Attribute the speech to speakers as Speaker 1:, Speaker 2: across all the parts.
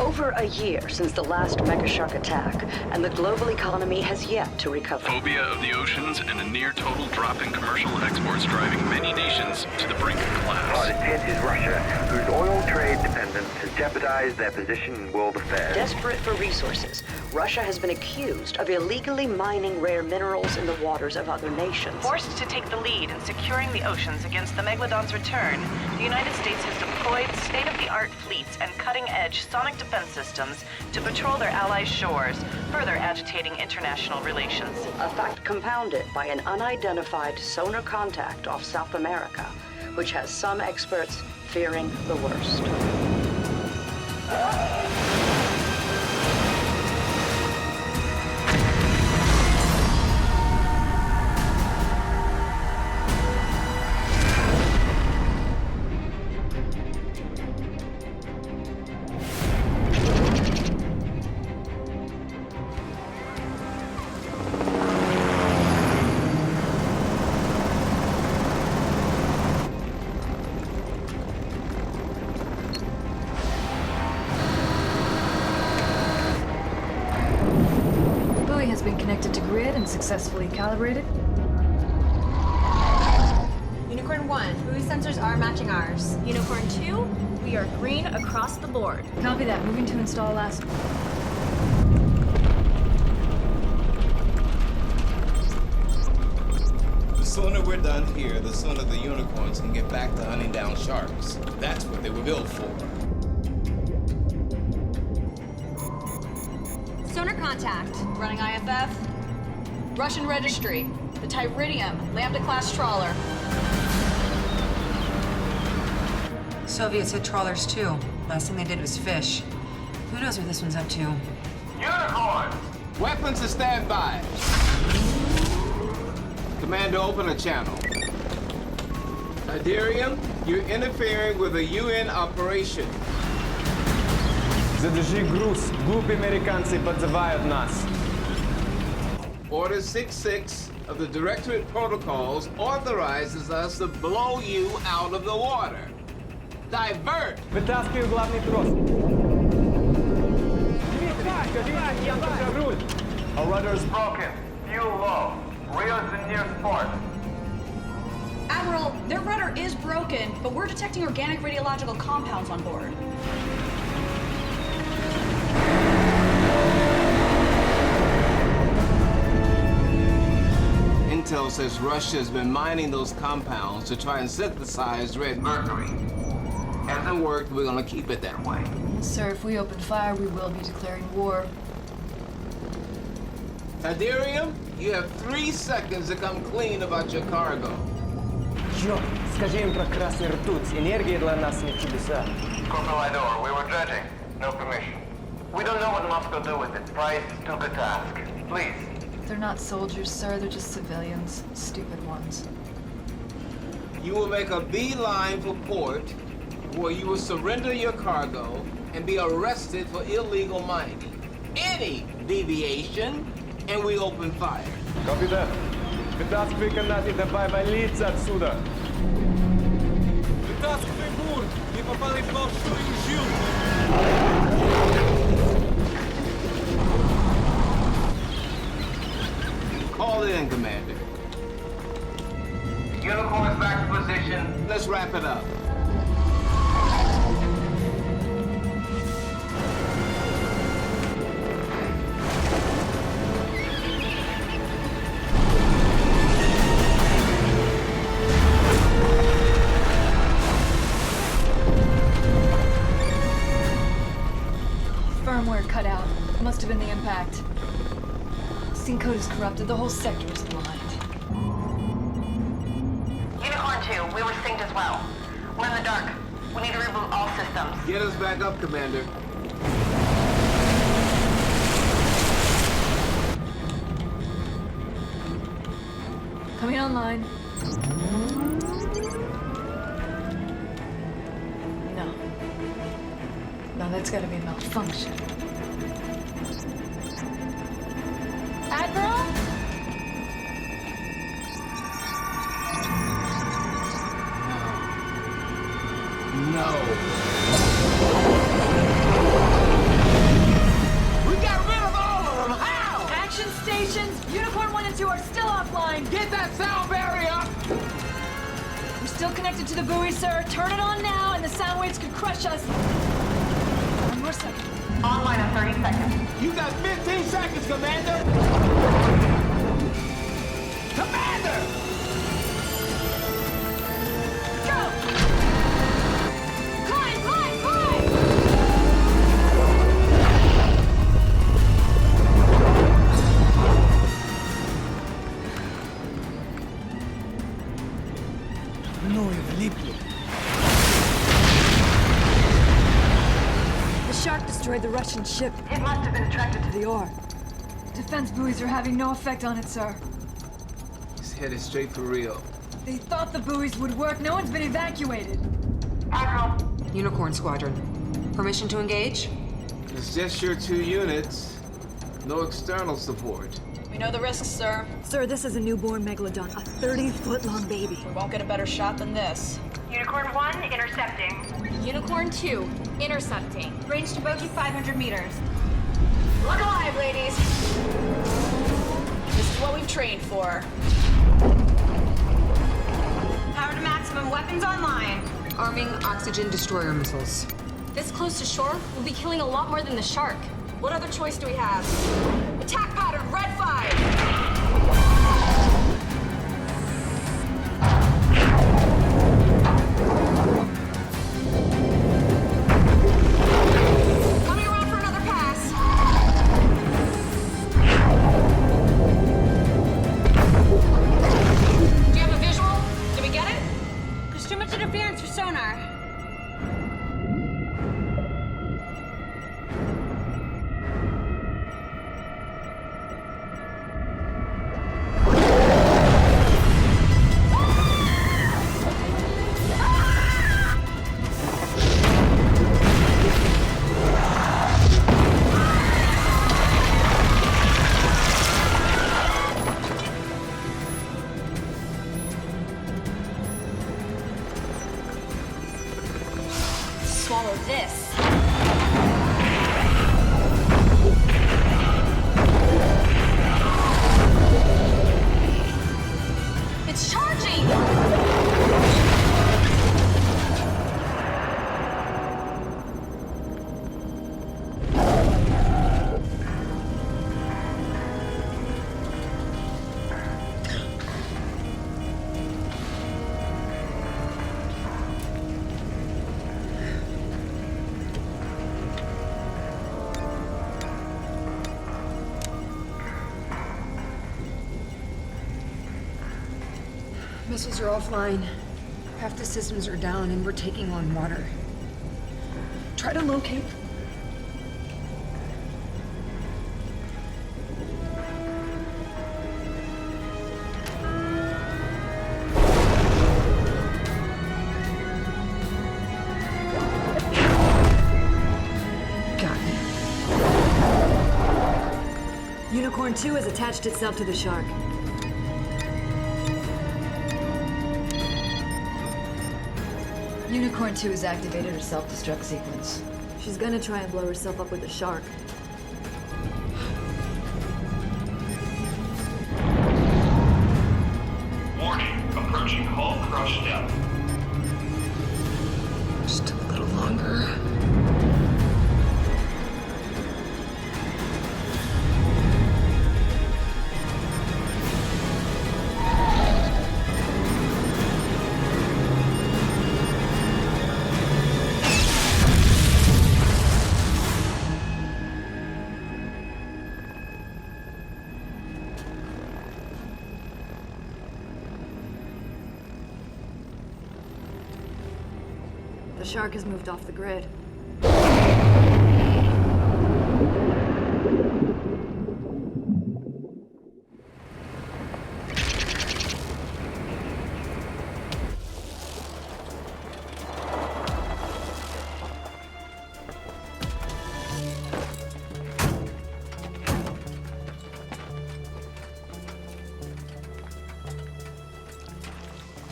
Speaker 1: Over a year since the last megashark attack, and the global economy has yet to recover.
Speaker 2: Phobia of the oceans and a near-total drop in commercial exports driving many nations to the brink of collapse.
Speaker 3: Hardest hit is Russia, whose oil trade dependence has jeopardized their position in world affairs.
Speaker 1: Desperate for resources, Russia has been accused of illegally mining rare minerals in the waters of other nations.
Speaker 4: Forced to take the lead in securing the oceans against the Megalodon's return, the United States has deployed state-of-the-art fleets and cutting-edge sonic defense systems to patrol their allies' shores, further agitating international relations.
Speaker 1: A fact compounded by an unidentified sonar contact off South America, which has some experts fearing the worst.
Speaker 5: Connected to grid and successfully calibrated.
Speaker 6: Unicorn 1, buoy sensors are matching ours.
Speaker 7: Unicorn 2, we are green across the board.
Speaker 5: Copy that. Moving to install last.
Speaker 8: The sooner we're done here, the sooner the unicorns can get back to hunting down sharks. That's what they were built for.
Speaker 6: Sonar contact.
Speaker 7: Running IFF. Russian registry. The Tyridium, Lambda-class trawler.
Speaker 9: Soviets hit trawlers too. Last thing they did was fish. Who knows what this one's up to?
Speaker 8: Unicorn! Weapons to stand by. Commander, open a channel. Iderium, you're interfering with a UN operation.
Speaker 10: Задержи груз. Глупые американцы подзывают нас.
Speaker 8: Order 66 of the Directorate Protocols authorizes us to blow you out of the water. Divert!
Speaker 10: Вытаскиваю главный трос. Our rudder is broken. Fuel low. Rio's in near port.
Speaker 7: Admiral, their rudder is broken, but we're detecting organic radiological compounds on board.
Speaker 8: Intel says Russia's been mining those compounds to try and synthesize red mercury. Hasn't worked, we're gonna keep it that way.
Speaker 5: Sir, if we open fire, we will be declaring war.
Speaker 8: Iderium, you have 3 seconds to come clean about your cargo.
Speaker 10: Чёрт, скажи им про красный ртуть. Энергия для нас не чудеса.
Speaker 3: Corporal, we were dredging. No permission. We don't know what Moscow do with it. Price is too good to ask. Please.
Speaker 5: They're not soldiers, sir. They're just civilians. Stupid ones.
Speaker 8: You will make a beeline for port, where you will surrender your cargo and be arrested for illegal mining. Any deviation, and we open fire.
Speaker 10: Copy that. Вытаскивай канат и давай валиться отсюда. Вытаскивай бур! Не попали в большую жилку!
Speaker 8: Call it in, Commander. Unicorn's back to position. Let's wrap it up.
Speaker 5: Firmware cut out. Must have been the impact. Sync code is corrupted. The whole sector is blind.
Speaker 4: Unicorn 2, we were synced as well. We're in the dark. We need to reboot all systems.
Speaker 8: Get us back up, Commander.
Speaker 5: Coming online. No. No, that's gotta be a malfunction.
Speaker 7: Admiral?
Speaker 8: No.
Speaker 5: Still connected to the buoy, sir. Turn it on now, and the sound waves could crush us. One more second.
Speaker 6: Online in 30 seconds.
Speaker 8: You got 15 seconds, Commander! Commander!
Speaker 6: Go! Climb, climb, climb!
Speaker 5: The shark destroyed the Russian ship.
Speaker 6: It must have been attracted to
Speaker 5: The ore. Defense buoys are having no effect on it, sir.
Speaker 8: He's headed straight for Rio.
Speaker 5: They thought the buoys would work. No one's been evacuated.
Speaker 6: Admiral.
Speaker 9: Unicorn Squadron. Permission to engage?
Speaker 8: It's just your 2 units. No external support.
Speaker 7: We know the risks, sir.
Speaker 5: Sir, this is a newborn Megalodon, a 30-foot-long baby.
Speaker 7: We won't get a better shot than this.
Speaker 6: Unicorn 1, intercepting. Unicorn 2, intercepting. Range to bogey 500 meters. Look alive, ladies!
Speaker 7: This is what we've trained for.
Speaker 6: Power to maximum, weapons online.
Speaker 9: Arming oxygen destroyer missiles.
Speaker 6: This close to shore, we'll be killing a lot more than the shark. What other choice do we have? Attack pattern, red 5! Coming around for another pass. Do you have a visual? Did we get it? There's too much interference for sonar. Swallow this. It's charging!
Speaker 9: Missiles are offline. Half the systems are down and we're taking on water. Try to locate. Got it.
Speaker 5: Unicorn 2 has attached itself to the shark. Unicorn 2 has activated her self-destruct sequence. She's gonna try and blow herself up with the shark.
Speaker 11: Warning, approaching hull crush depth.
Speaker 9: Just a little longer.
Speaker 5: The shark has moved off the grid.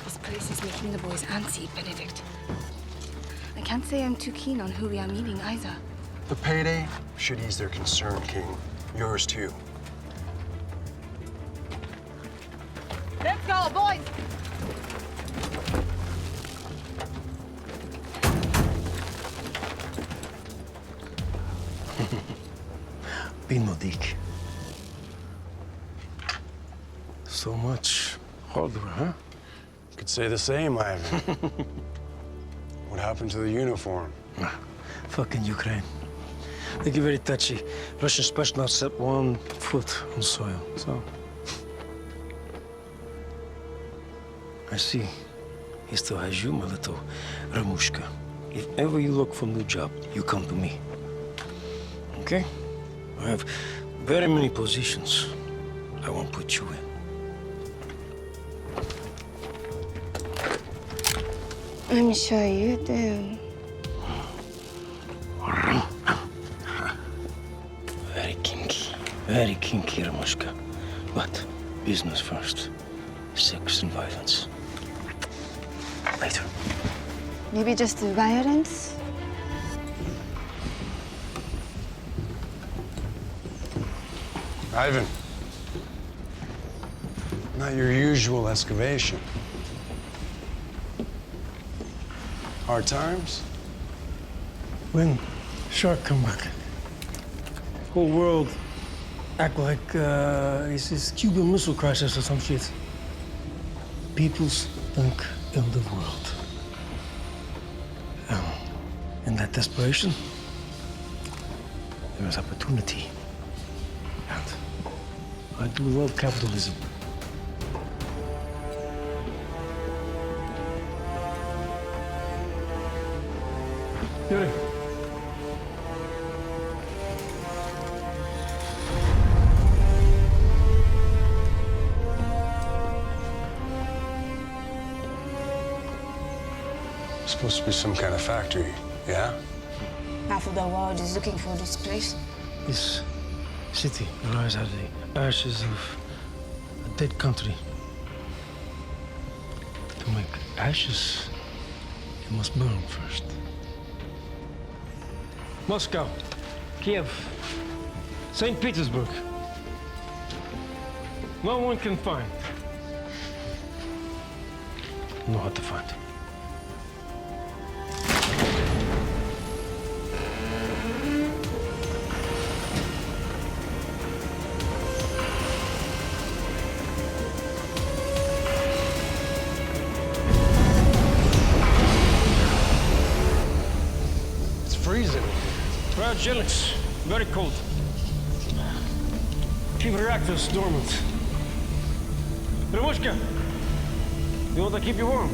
Speaker 12: This place is making the boys antsy, Benedict. I can't say I'm too keen on who we are meeting either.
Speaker 13: The payday should ease their concern, King. Yours too.
Speaker 6: Let's go, boys!
Speaker 13: Benedict. So much hardware, huh?
Speaker 14: Could say the same, Ivan. What happened to the uniform?
Speaker 13: Fucking Ukraine. They get very touchy. Russian special not set one foot on soil, so... I see. He still has you, my little Ramushka. If ever you look for a new job, you come to me. Okay? I have very many positions I won't put you in.
Speaker 12: I'm sure you do.
Speaker 13: Very kinky, Ramushka. But business first. Sex and violence. Later.
Speaker 12: Maybe just the violence?
Speaker 14: Ivan. Not your usual excavation. Hard times?
Speaker 13: When shark come back, whole world act like it's this Cuban Missile Crisis or some shit. Peoples think in the world. In that desperation, there is opportunity. And I do love capitalism. Yuri.
Speaker 14: Supposed to be some kind of factory, yeah?
Speaker 12: Half of the world is looking for this place.
Speaker 13: This city arises out of the ashes of a dead country. To make ashes, you must burn first. Moscow, Kiev, St. Petersburg. No one can find. Know how to find.
Speaker 14: Freezing.
Speaker 13: Cryogenics, very cold. Keep reactors dormant. Ramushka, you want to keep you warm?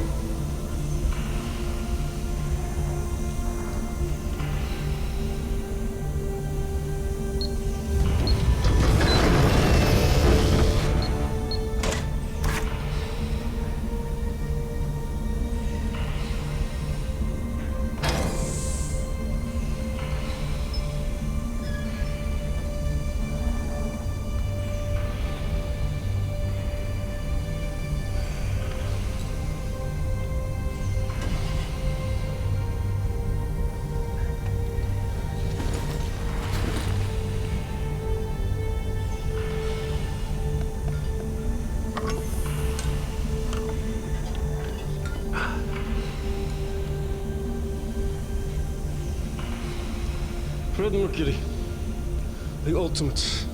Speaker 13: Red mercury, the ultimate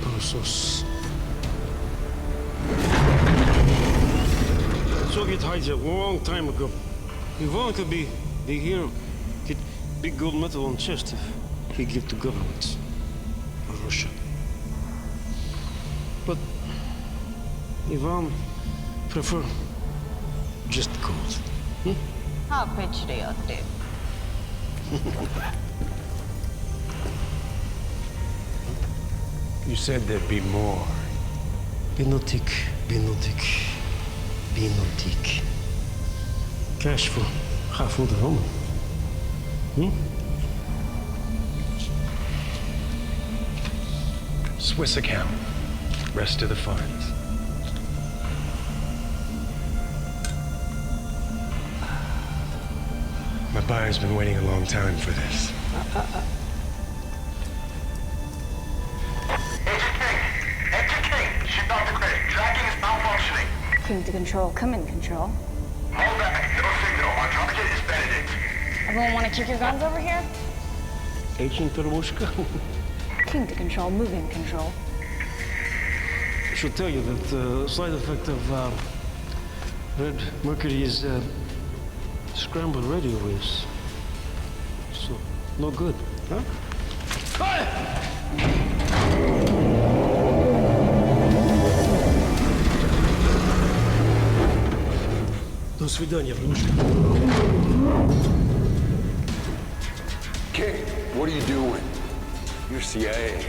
Speaker 13: Colossus. Soviet hijack long time ago. Ivan could be the hero. Get big gold medal on chest if he give to government of Russia. But Ivan prefer just gold.
Speaker 4: How patriotic.
Speaker 14: You said there'd be more.
Speaker 13: Benedict. Cash for half of the home.
Speaker 14: Swiss account. Rest of the funds. My buyer's been waiting a long time for this.
Speaker 12: King to control, come in control.
Speaker 11: Hold back. No signal. Our target is Benedict.
Speaker 12: Everyone want to kick your guns over here?
Speaker 13: Agent Ramushka?
Speaker 12: king to control moving control.
Speaker 13: I should tell you that the side effect of red mercury is scrambled radio waves. So, no good, huh? До свидания, Брушка.
Speaker 11: King, what are you doing? You're CIA.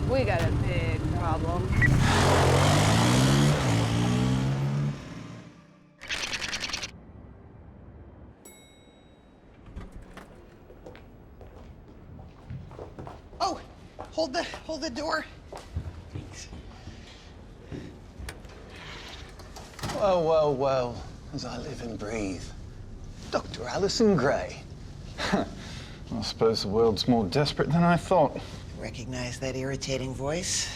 Speaker 12: We got a big problem.
Speaker 15: Oh, hold the door. Thanks.
Speaker 16: Well, well, well, as I live and breathe. Dr. Alison Gray. I suppose the world's more desperate than I thought.
Speaker 15: Recognize that irritating voice?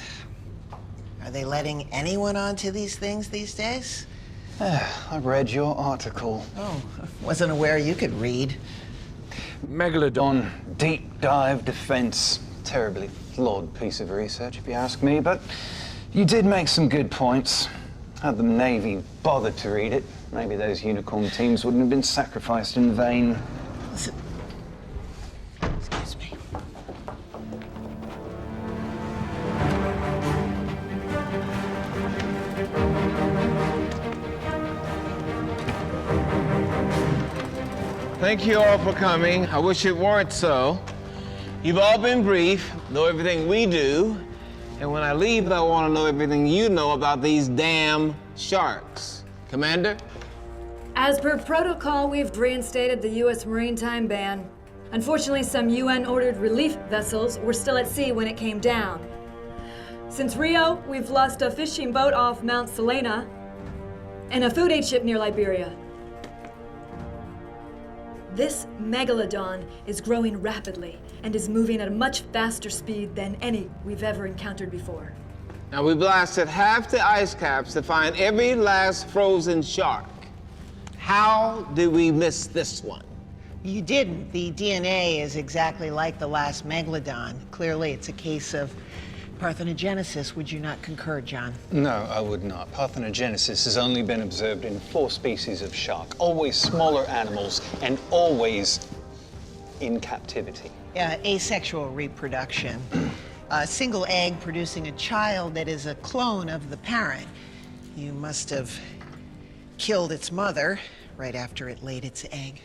Speaker 15: Are they letting anyone onto these things these days?
Speaker 16: I read your article.
Speaker 15: Oh, wasn't aware you could read.
Speaker 16: Megalodon deep dive defense. Terribly flawed piece of research, if you ask me, but you did make some good points. Had the Navy bothered to read it, maybe those unicorn teams wouldn't have been sacrificed in vain.
Speaker 15: Listen. Excuse me.
Speaker 8: Thank you all for coming. I wish it weren't so. You've all been brief, know everything we do, and when I leave, I want to know everything you know about these damn sharks. Commander?
Speaker 5: As per protocol, we've reinstated the U.S. maritime ban. Unfortunately, some UN-ordered relief vessels were still at sea when it came down. Since Rio, we've lost a fishing boat off Mount Selena and a food aid ship near Liberia. This Megalodon is growing rapidly and is moving at a much faster speed than any we've ever encountered before.
Speaker 8: Now, we blasted half the ice caps to find every last frozen shark. How did we miss this one?
Speaker 15: You didn't. The DNA is exactly like the last Megalodon. Clearly, it's a case of parthenogenesis. Would you not concur, John?
Speaker 16: No, I would not. Parthenogenesis has only been observed in 4 species of shark, always smaller animals and always in captivity.
Speaker 15: Asexual reproduction. A single egg producing a child that is a clone of the parent. You must have killed its mother right after it laid its egg.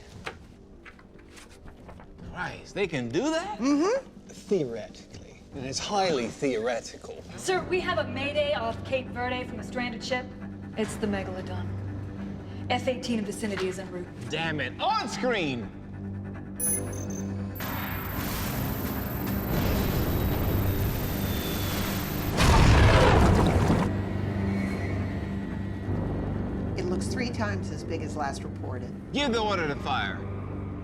Speaker 8: Christ, they can do that?
Speaker 15: Mm-hmm.
Speaker 16: Theoretically. And it's highly theoretical.
Speaker 5: Sir, we have a mayday off Cape Verde from a stranded ship. It's the Megalodon. F-18 in vicinity is en route.
Speaker 8: Damn it, on screen!
Speaker 15: It looks 3 times as big as last reported.
Speaker 8: Give the order to fire.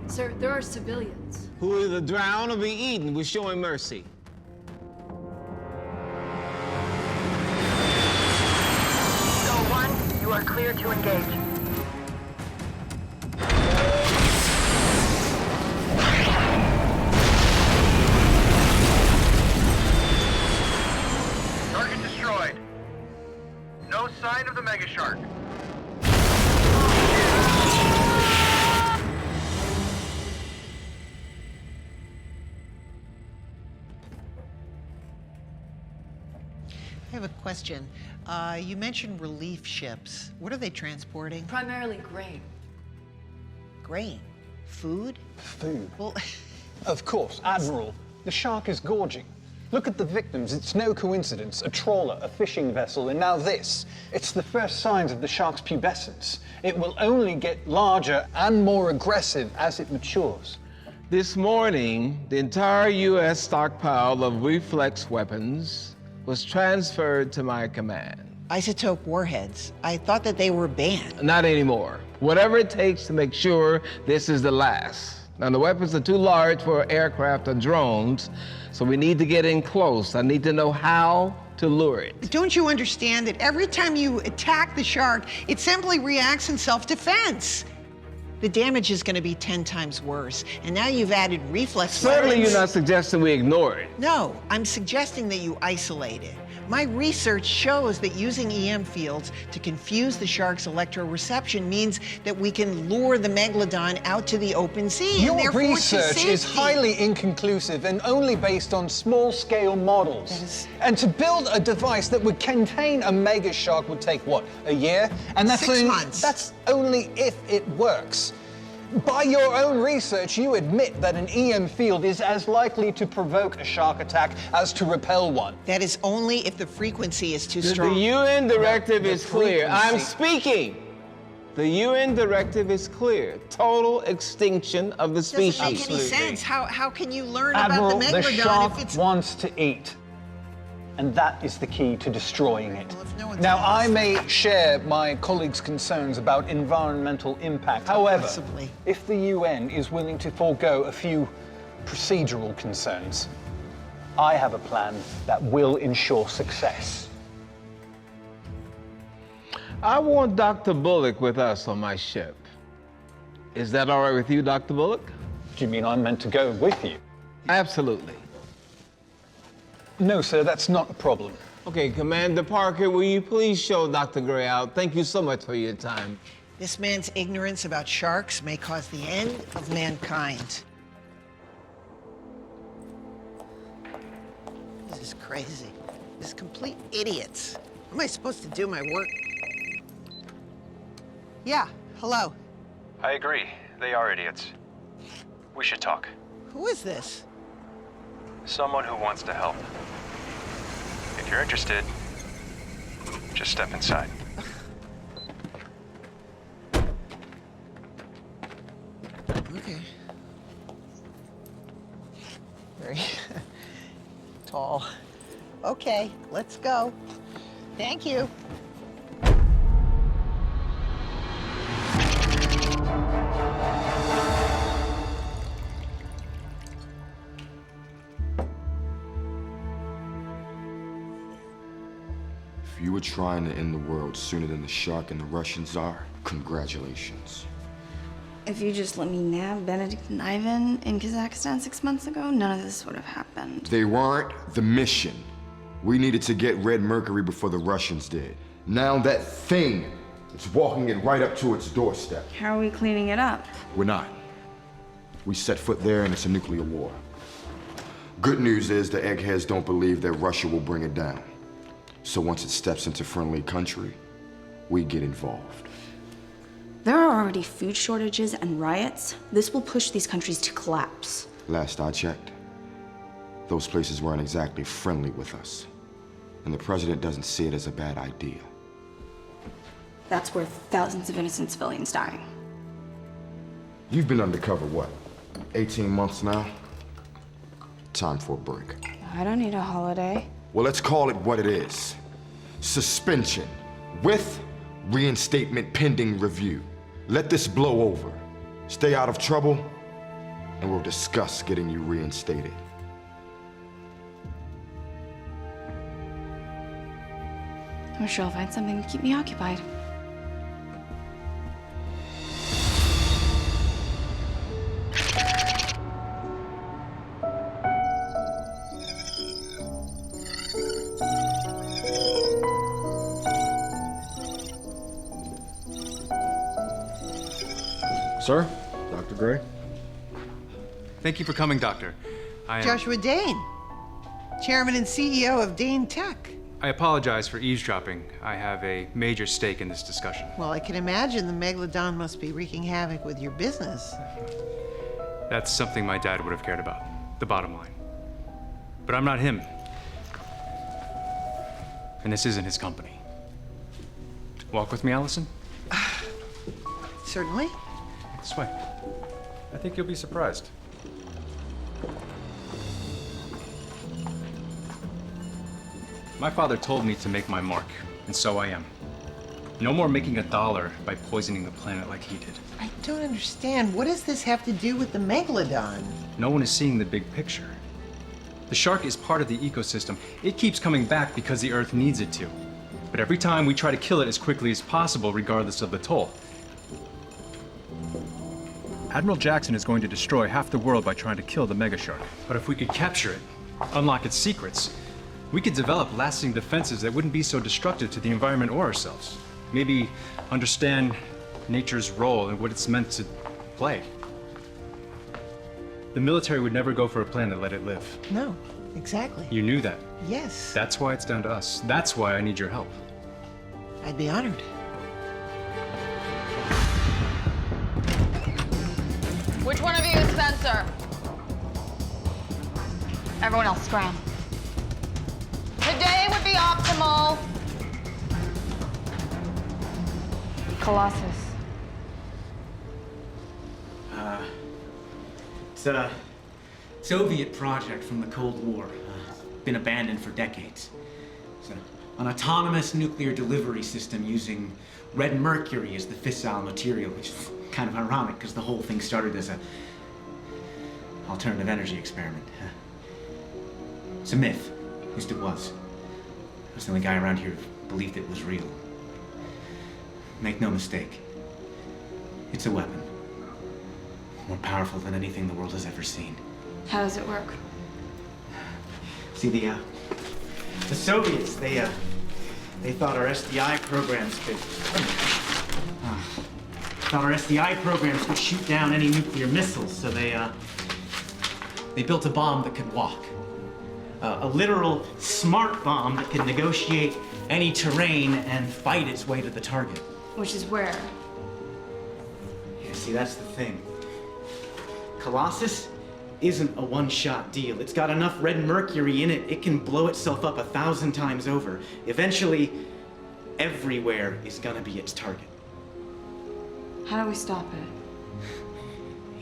Speaker 5: Sir, there are civilians.
Speaker 8: Who will either drown or be eaten with showing mercy.
Speaker 1: You are clear to engage.
Speaker 11: Target destroyed. No sign of the mega shark.
Speaker 15: I have a question. You mentioned relief ships. What are they transporting?
Speaker 5: Primarily grain.
Speaker 15: Grain? Food?
Speaker 16: Food.
Speaker 15: Well,
Speaker 16: of course, Admiral. The shark is gorging. Look at the victims. It's no coincidence. A trawler, a fishing vessel, and now this. It's the first signs of the shark's pubescence. It will only get larger and more aggressive as it matures.
Speaker 8: This morning, the entire U.S. stockpile of reflex weapons was transferred to my command.
Speaker 15: isotope warheads. I thought that they were banned.
Speaker 8: Not anymore. Whatever it takes to make sure this is the last. Now, the weapons are too large for aircraft or drones, so we need to get in close. I need to know how to lure it.
Speaker 15: Don't you understand that every time you attack the shark, it simply reacts in self-defense? The damage is going to be 10 times worse. And now you've added reflex
Speaker 8: Certainly
Speaker 15: weapons.
Speaker 8: you're not suggesting we ignore it.
Speaker 15: No, I'm suggesting that you isolate it. My research shows that using EM fields to confuse the shark's electroreception means that we can lure the Megalodon out to the open sea.
Speaker 16: Your
Speaker 15: and therefore to
Speaker 16: research is
Speaker 15: safety.
Speaker 16: highly inconclusive and only based on small-scale models. And to build a device that would contain a mega shark would take, what, a year? And that's
Speaker 15: 6 months.
Speaker 16: That's only if it works. By your own research, you admit that an EM field is as likely to provoke a shark attack as to repel one.
Speaker 15: That is only if the frequency is too
Speaker 8: The
Speaker 15: strong.
Speaker 8: UN directive is clear. I'm
Speaker 15: frequency.
Speaker 8: speaking. The UN directive is clear. Total extinction of the species.
Speaker 15: Doesn't make any sense. How can you learn
Speaker 16: Admiral,
Speaker 15: about the
Speaker 16: the
Speaker 15: Megalodon
Speaker 16: shark
Speaker 15: if it's...
Speaker 16: wants to eat. And that is the key to destroying it.
Speaker 15: Well, if no one's
Speaker 16: Now,
Speaker 15: honest-
Speaker 16: I may share my colleagues' concerns about environmental impact. However,
Speaker 15: Possibly.
Speaker 16: if the UN is willing to forego a few procedural concerns, I have a plan that will ensure success.
Speaker 8: I want Dr. Bullock with us on my ship. Is that all right with you, Dr. Bullock?
Speaker 16: Do you mean I'm meant to go with you?
Speaker 8: Absolutely.
Speaker 16: No, sir, that's not a problem.
Speaker 8: Okay, Commander Parker, will you please show Dr. Gray out? Thank you so much for your time.
Speaker 15: This man's ignorance about sharks may cause the end of mankind. This is crazy. This is complete idiots. How am I supposed to do my work? Yeah, hello.
Speaker 17: I agree. They are idiots. We should talk.
Speaker 15: Who is this?
Speaker 17: Someone who wants to help. If you're interested, just step inside.
Speaker 15: Okay. Very tall. Okay, let's go. Thank you.
Speaker 18: If you were trying to end the world sooner than the shark and the Russians are, congratulations.
Speaker 12: If you just let me nab Benedict and Ivan in Kazakhstan 6 months ago, none of this would have happened.
Speaker 18: They weren't the mission. We needed to get red mercury before the Russians did. Now that thing is walking it right up to its doorstep.
Speaker 12: How are we cleaning it up?
Speaker 18: We're not. We set foot there and it's a nuclear war. Good news is the eggheads don't believe that Russia will bring it down. So once it steps into friendly country, we get involved.
Speaker 12: There are already food shortages and riots. This will push these countries to collapse.
Speaker 18: Last I checked, those places weren't exactly friendly with us. And the president doesn't see it as a bad idea.
Speaker 12: That's worth thousands of innocent civilians dying.
Speaker 18: You've been undercover, what, 18 months now? Time for a break.
Speaker 12: I don't need a holiday.
Speaker 18: Well, let's call it what it is. Suspension, with reinstatement pending review. Let this blow over. Stay out of trouble, and we'll discuss getting you reinstated.
Speaker 12: I'm sure I'll find something to keep me occupied.
Speaker 18: Sir, Dr. Gray.
Speaker 17: Thank you for coming, Doctor. I am...
Speaker 15: Joshua Dane, chairman and CEO of Dane Tech.
Speaker 19: I apologize for eavesdropping. I have a major stake in this discussion.
Speaker 15: Well, I can imagine the Megalodon must be wreaking havoc with your business.
Speaker 19: That's something my dad would have cared about, the bottom line. But I'm not him. And this isn't his company. Walk with me, Allison?
Speaker 15: Certainly.
Speaker 19: This way. I think you'll be surprised. My father told me to make my mark, and so I am. No more making $1 by poisoning the planet like he did.
Speaker 15: I don't understand. What does this have to do with the Megalodon?
Speaker 19: No one is seeing the big picture. The shark is part of the ecosystem. It keeps coming back because the Earth needs it to. But every time we try to kill it as quickly as possible, regardless of the toll. Admiral Jackson is going to destroy half the world by trying to kill the megashark. But if we could capture it, unlock its secrets, we could develop lasting defenses that wouldn't be so destructive to the environment or ourselves. Maybe understand nature's role and what it's meant to play. The military would never go for a plan that let it live.
Speaker 15: No, exactly.
Speaker 19: You knew that.
Speaker 15: Yes.
Speaker 19: That's why it's down to us. That's why I need your help.
Speaker 15: I'd be honored.
Speaker 6: Which one of you is Spencer? Everyone else, scram. Today would be optimal. Colossus.
Speaker 20: It's a Soviet project from the Cold War. Been abandoned for decades. It's an autonomous nuclear delivery system using red mercury as the fissile material, which is kind of ironic because the whole thing started as a alternative energy experiment. It's a myth. At least it was. I was the only guy around here who believed it was real. Make no mistake. It's a weapon. More powerful than anything the world has ever seen.
Speaker 12: How does it work?
Speaker 20: See, the Soviets, they thought our SDI programs could shoot down any nuclear missiles, so they built a bomb that could walk. A literal smart bomb that could negotiate any terrain and fight its way to the target.
Speaker 12: Which is where?
Speaker 20: Yeah, see, that's the thing. Colossus isn't a one-shot deal. It's got enough red mercury in it, it can blow itself up 1,000 times over. Eventually, everywhere is gonna be its target.
Speaker 12: How do we stop it?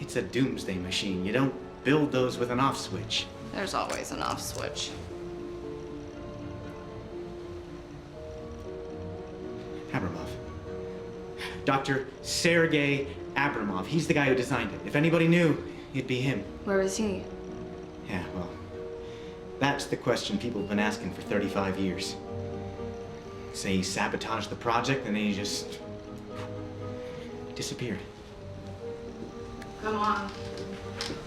Speaker 20: It's a doomsday machine. You don't build those with an off switch.
Speaker 12: There's always an off switch.
Speaker 20: Abramov. Dr. Sergei Abramov. He's the guy who designed it. If anybody knew, it'd be him.
Speaker 12: Where is he?
Speaker 20: Yeah, well, that's the question people have been asking for 35 years. Say he sabotaged the project and then he just disappeared.
Speaker 12: Come on.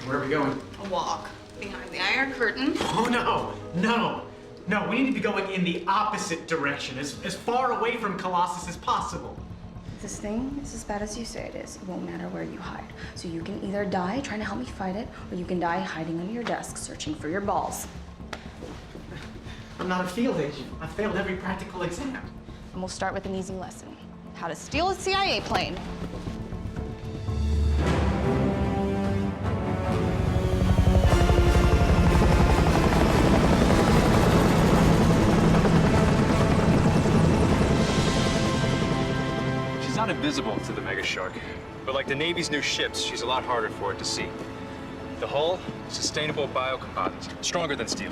Speaker 20: Where are we going?
Speaker 12: A walk. Behind the Iron Curtain.
Speaker 20: Oh, no, we need to be going in the opposite direction, as far away from Colossus as possible.
Speaker 12: If this thing is as bad as you say it is, it won't matter where you hide. So you can either die trying to help me fight it, or you can die hiding under your desk searching for your balls.
Speaker 20: I'm not a field agent. I've failed every practical exam.
Speaker 12: And we'll start with an easy lesson. How to steal a CIA plane.
Speaker 19: She's not invisible to the megashark, but like the Navy's new ships, she's a lot harder for it to see. The hull, sustainable biocomposites, stronger than steel.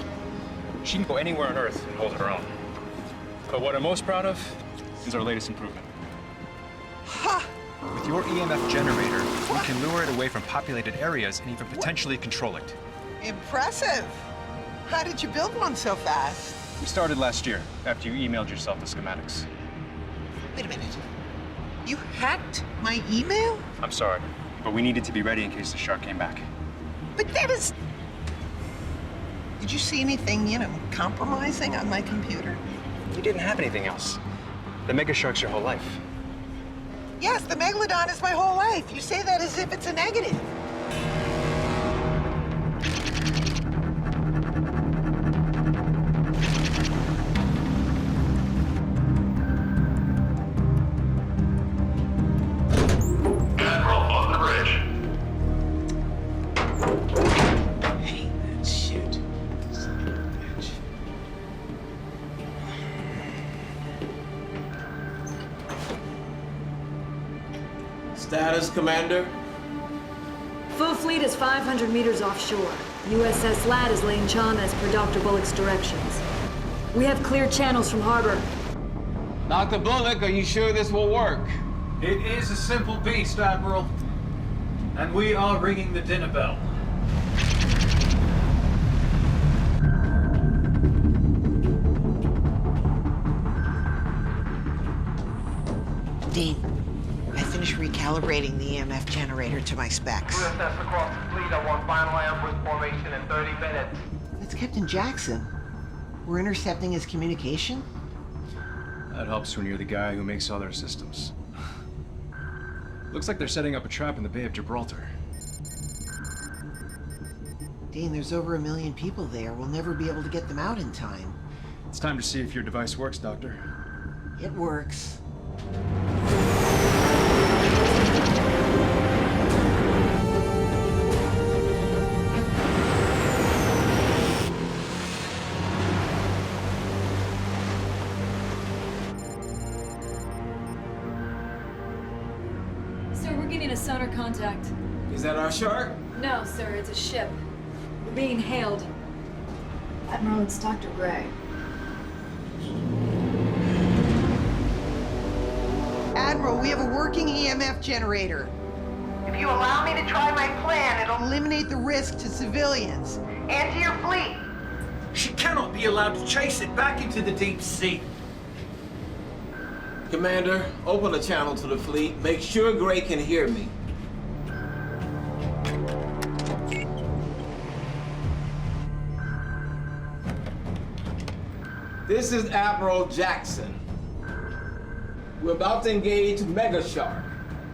Speaker 19: She can go anywhere on Earth and hold her own. But what I'm most proud of is our latest improvement.
Speaker 15: Ha!
Speaker 21: With your EMF generator, we can lure it away from populated areas and even potentially control it.
Speaker 15: Impressive. How did you build one so fast?
Speaker 19: We started last year, after you emailed yourself the schematics.
Speaker 15: Wait a minute. You hacked my email?
Speaker 19: I'm sorry, but we needed to be ready in case the shark came back.
Speaker 15: But that is... Did you see anything, compromising on my computer?
Speaker 19: You didn't have anything else. The megashark's your whole life.
Speaker 15: Yes, the Megalodon is my whole life. You say that as if it's a negative.
Speaker 8: Status, Commander?
Speaker 5: Full fleet is 500 meters offshore. USS Ladd is laying Chalmers per Dr. Bullock's directions. We have clear channels from harbor.
Speaker 8: Dr. Bullock, are you sure this will work?
Speaker 2: It is a simple beast, Admiral. And we are ringing the dinner bell.
Speaker 15: Dean, I finished recalibrating the EMF generator to my specs.
Speaker 3: USS across the fleet. I want final ambush formation in 30 minutes.
Speaker 15: That's Captain Jackson. We're intercepting his communication?
Speaker 19: That helps when you're the guy who makes all their systems. Looks like they're setting up a trap in the Bay of Gibraltar.
Speaker 15: Dean, there's over 1 million people there. We'll never be able to get them out in time.
Speaker 19: It's time to see if your device works, Doctor.
Speaker 15: It works.
Speaker 5: Sir, we're getting a sonar contact.
Speaker 8: Is that our shark?
Speaker 5: No, sir, it's a ship. We're being hailed.
Speaker 12: Admiral, it's Dr. Gray.
Speaker 15: Admiral, we have a working EMF generator.
Speaker 3: If you allow me to try my plan, it'll
Speaker 15: Eliminate the risk to civilians.
Speaker 3: and to your fleet.
Speaker 2: She cannot be allowed to chase it back into the deep sea.
Speaker 8: Commander, open a channel to the fleet. Make sure Gray can hear me. This is Admiral Jackson. We're about to engage Megashark.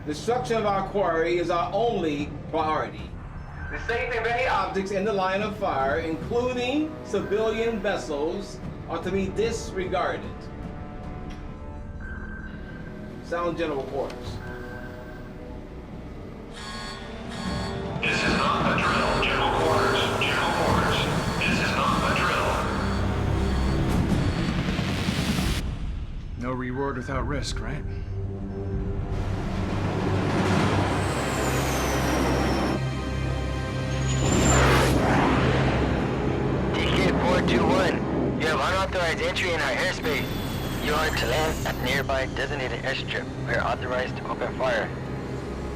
Speaker 8: Destruction of our quarry is our only priority. The safety of any objects in the line of fire, including civilian vessels, are to be disregarded. Sound general quarters.
Speaker 22: This is not a drill, general quarters. General quarters. This is not a drill.
Speaker 19: No reward without risk, right?
Speaker 3: TK-421, you have unauthorized entry in our airspace. You are to land at nearby designated airstrip. We are authorized to open fire.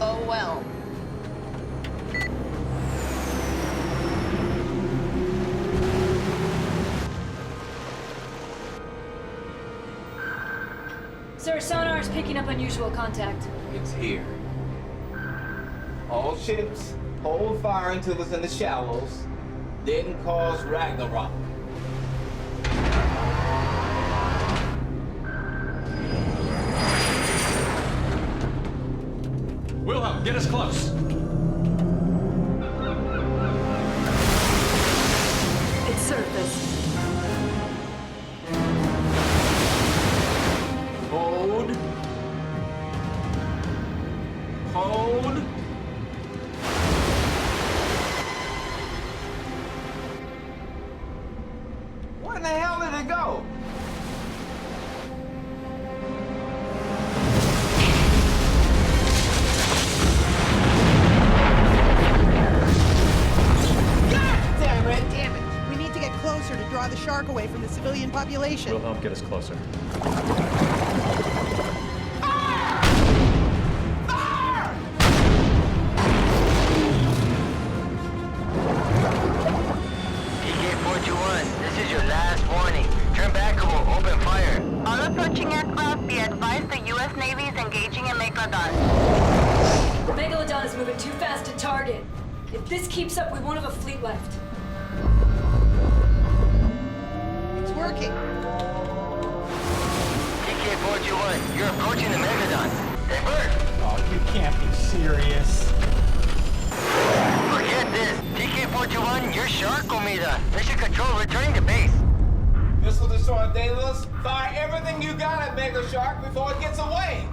Speaker 12: Oh well.
Speaker 5: Sir, sonar is picking up unusual contact.
Speaker 8: It's here. All ships, hold fire until it's in the shallows, then cause Ragnarok.
Speaker 19: Wilhelm, get us close.
Speaker 5: It's surface.
Speaker 8: Hold. Hold. Where in the hell did it go?
Speaker 15: Damn it! We need to get closer to draw the shark away from the civilian population.
Speaker 19: Wilhelm, get us closer.
Speaker 3: TK-421, this is your last warning. Turn back or we'll open fire.
Speaker 4: All approaching aircraft, be advised the U.S. Navy is engaging in Megalodon.
Speaker 5: The Megalodon is moving too fast to target. If this keeps up, we won't have a fleet left.
Speaker 15: It's working.
Speaker 3: TK-421, you're approaching the Megalodon. Divert!
Speaker 10: Oh, you can't be serious.
Speaker 3: Forget this. TK-421, you're shark, Omida. Mission control returning to base.
Speaker 8: Missile destroyer Daedalus, fire everything you got at Mega Shark before it gets away.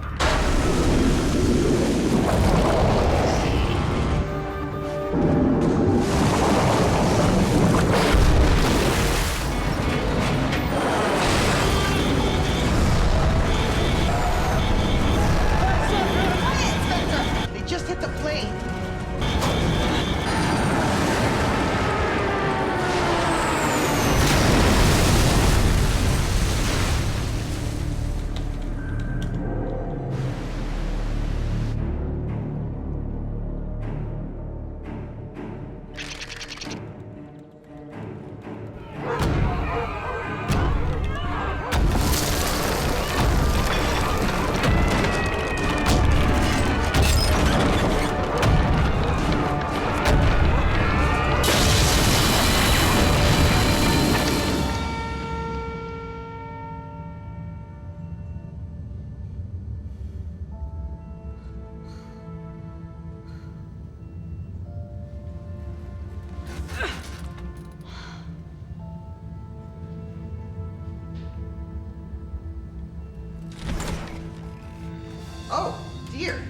Speaker 15: Oh, dear.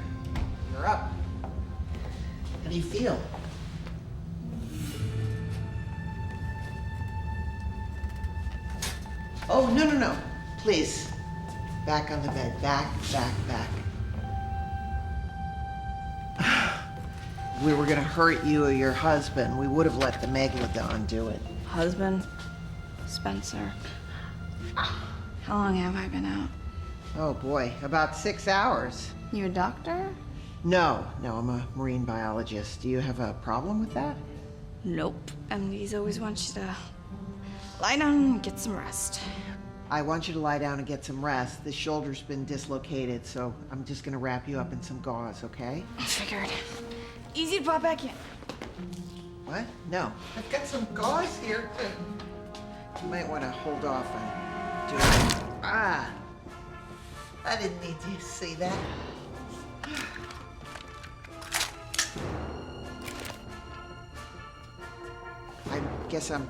Speaker 15: You're up. How do you feel? Oh, no. Please. Back on the bed. Back. We were gonna hurt you or your husband. We would have let the Megalodon do it.
Speaker 12: Husband? Spencer. How long have I been out?
Speaker 15: Oh boy, about 6 hours.
Speaker 12: You a doctor?
Speaker 15: No, I'm a marine biologist. Do you have a problem with that?
Speaker 12: Nope. MDs always want you to lie down and get some rest.
Speaker 15: I want you to lie down and get some rest. The shoulder's been dislocated, so I'm just gonna wrap you up in some gauze, okay?
Speaker 12: I figured. Easy to pop back in.
Speaker 15: What? No. I've got some gauze here. You might want to hold off on doing it. Ah! I didn't need to see that. I guess I'm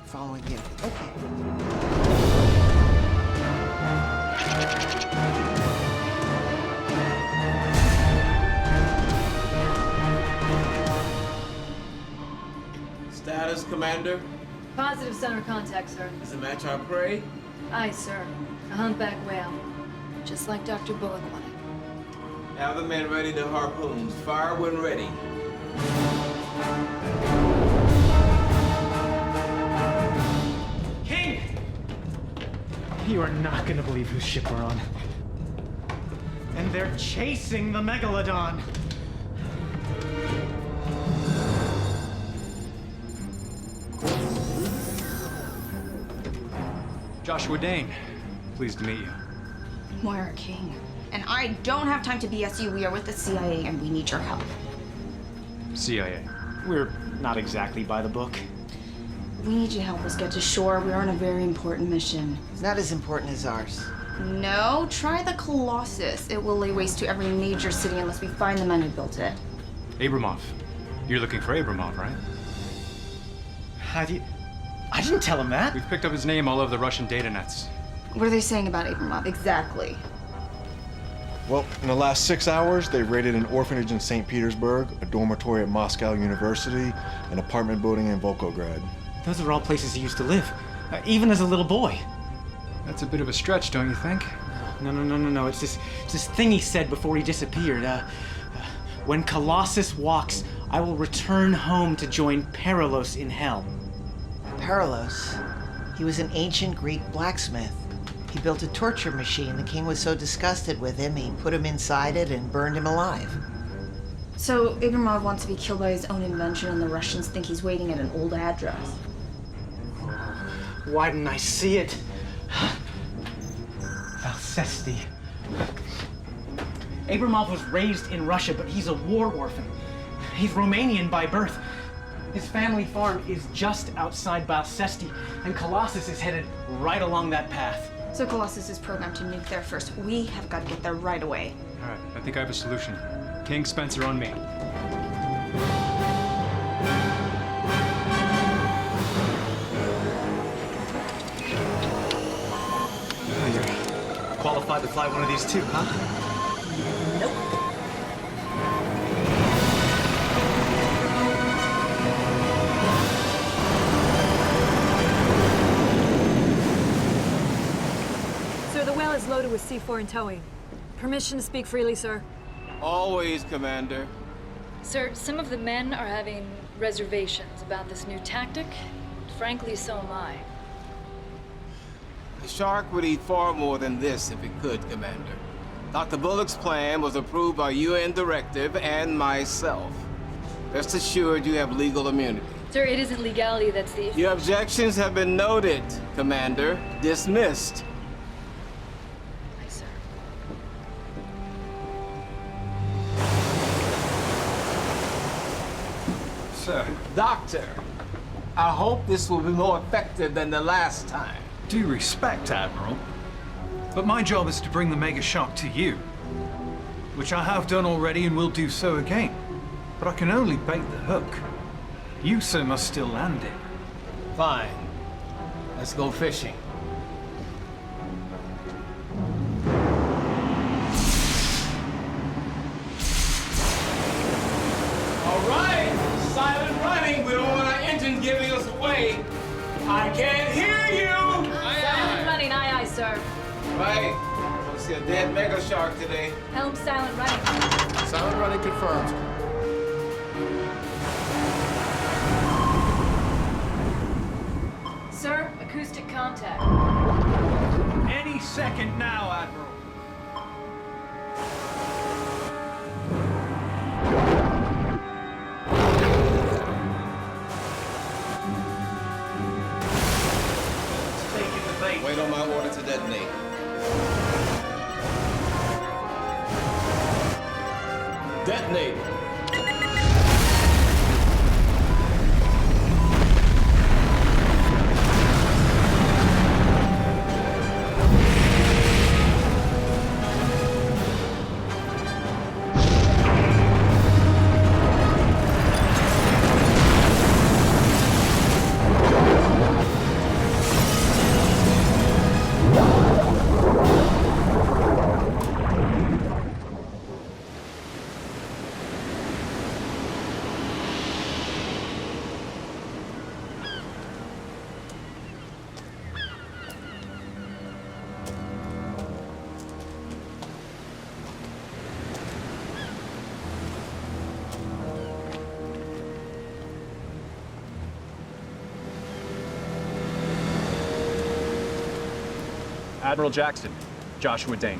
Speaker 15: following you. Okay.
Speaker 8: Status, Commander?
Speaker 5: Positive center contact, sir.
Speaker 8: Does it match our prey?
Speaker 5: Aye, sir. A humpback whale. Just like Dr. Bullock wanted.
Speaker 8: Have the men ready to harpoons. Fire when ready.
Speaker 20: King! You are not gonna believe whose ship we're on. And they're chasing the Megalodon.
Speaker 19: Joshua Dane. Pleased to meet you.
Speaker 12: Moira King. And I don't have time to BS you. We are with the CIA and we need your help.
Speaker 19: CIA.
Speaker 20: We're not exactly by the book.
Speaker 12: We need you to help us get to shore. We're on a very important mission.
Speaker 15: It's not as important as ours.
Speaker 12: No, try the Colossus. It will lay waste to every major city unless we find the men who built it.
Speaker 19: Abramov. You're looking for Abramov, right?
Speaker 20: How do you... I didn't tell him that.
Speaker 19: We've picked up his name all over the Russian data nets.
Speaker 12: What are they saying about Abramov exactly?
Speaker 7: Well, in the last 6 hours, they raided an orphanage in St. Petersburg, a dormitory at Moscow University, an apartment building in Volgograd.
Speaker 20: Those are all places he used to live, even as a little boy.
Speaker 19: That's a bit of a stretch, don't you think?
Speaker 20: No. It's this thing he said before he disappeared. When Colossus walks, I will return home to join Perilos in hell.
Speaker 15: Perilos? He was an ancient Greek blacksmith. He built a torture machine. The king was so disgusted with him, he put him inside it and burned him alive.
Speaker 12: So Abramov wants to be killed by his own invention and the Russians think he's waiting at an old address.
Speaker 20: Why didn't I see it? Alcesti. Abramov was raised in Russia, but he's a war orphan. He's Romanian by birth. His family farm is just outside Balcesti, and Colossus is headed right along that path.
Speaker 12: So Colossus is programmed to nuke there first. We have got to get there right away.
Speaker 19: All right, I think I have a solution. King, Spencer, on me.
Speaker 20: You're qualified to fly one of these too, huh?
Speaker 12: Nope.
Speaker 5: Sir, the whale is loaded with C4 and towing. Permission to speak freely, sir.
Speaker 8: Always, Commander.
Speaker 5: Sir, some of the men are having reservations about this new tactic. Frankly, so am I.
Speaker 8: The shark would eat far more than this if it could, Commander. Dr. Bullock's plan was approved by UN directive and myself. Rest assured you have legal immunity.
Speaker 5: Sir, it isn't legality that's the issue.
Speaker 8: Your objections have been noted, Commander. Dismissed.
Speaker 5: Aye, sir.
Speaker 8: Sir. Doctor, I hope this will be more effective than the last time.
Speaker 2: Due respect, Admiral, but my job is to bring the mega shark to you, which I have done already and will do so again. But I can only bait the hook. You, sir, must still land it.
Speaker 8: Fine. Let's go fishing. running, we don't want our engines giving us away. I can't hear you!
Speaker 5: Silent running, aye, sir.
Speaker 8: Right. I want to see a dead mega shark today.
Speaker 5: Helm silent running.
Speaker 9: Silent running confirmed.
Speaker 5: Sir, acoustic contact.
Speaker 2: Any second now, Admiral.
Speaker 8: Wait on my order to detonate. Detonate.
Speaker 19: Admiral Jackson, Joshua Dane.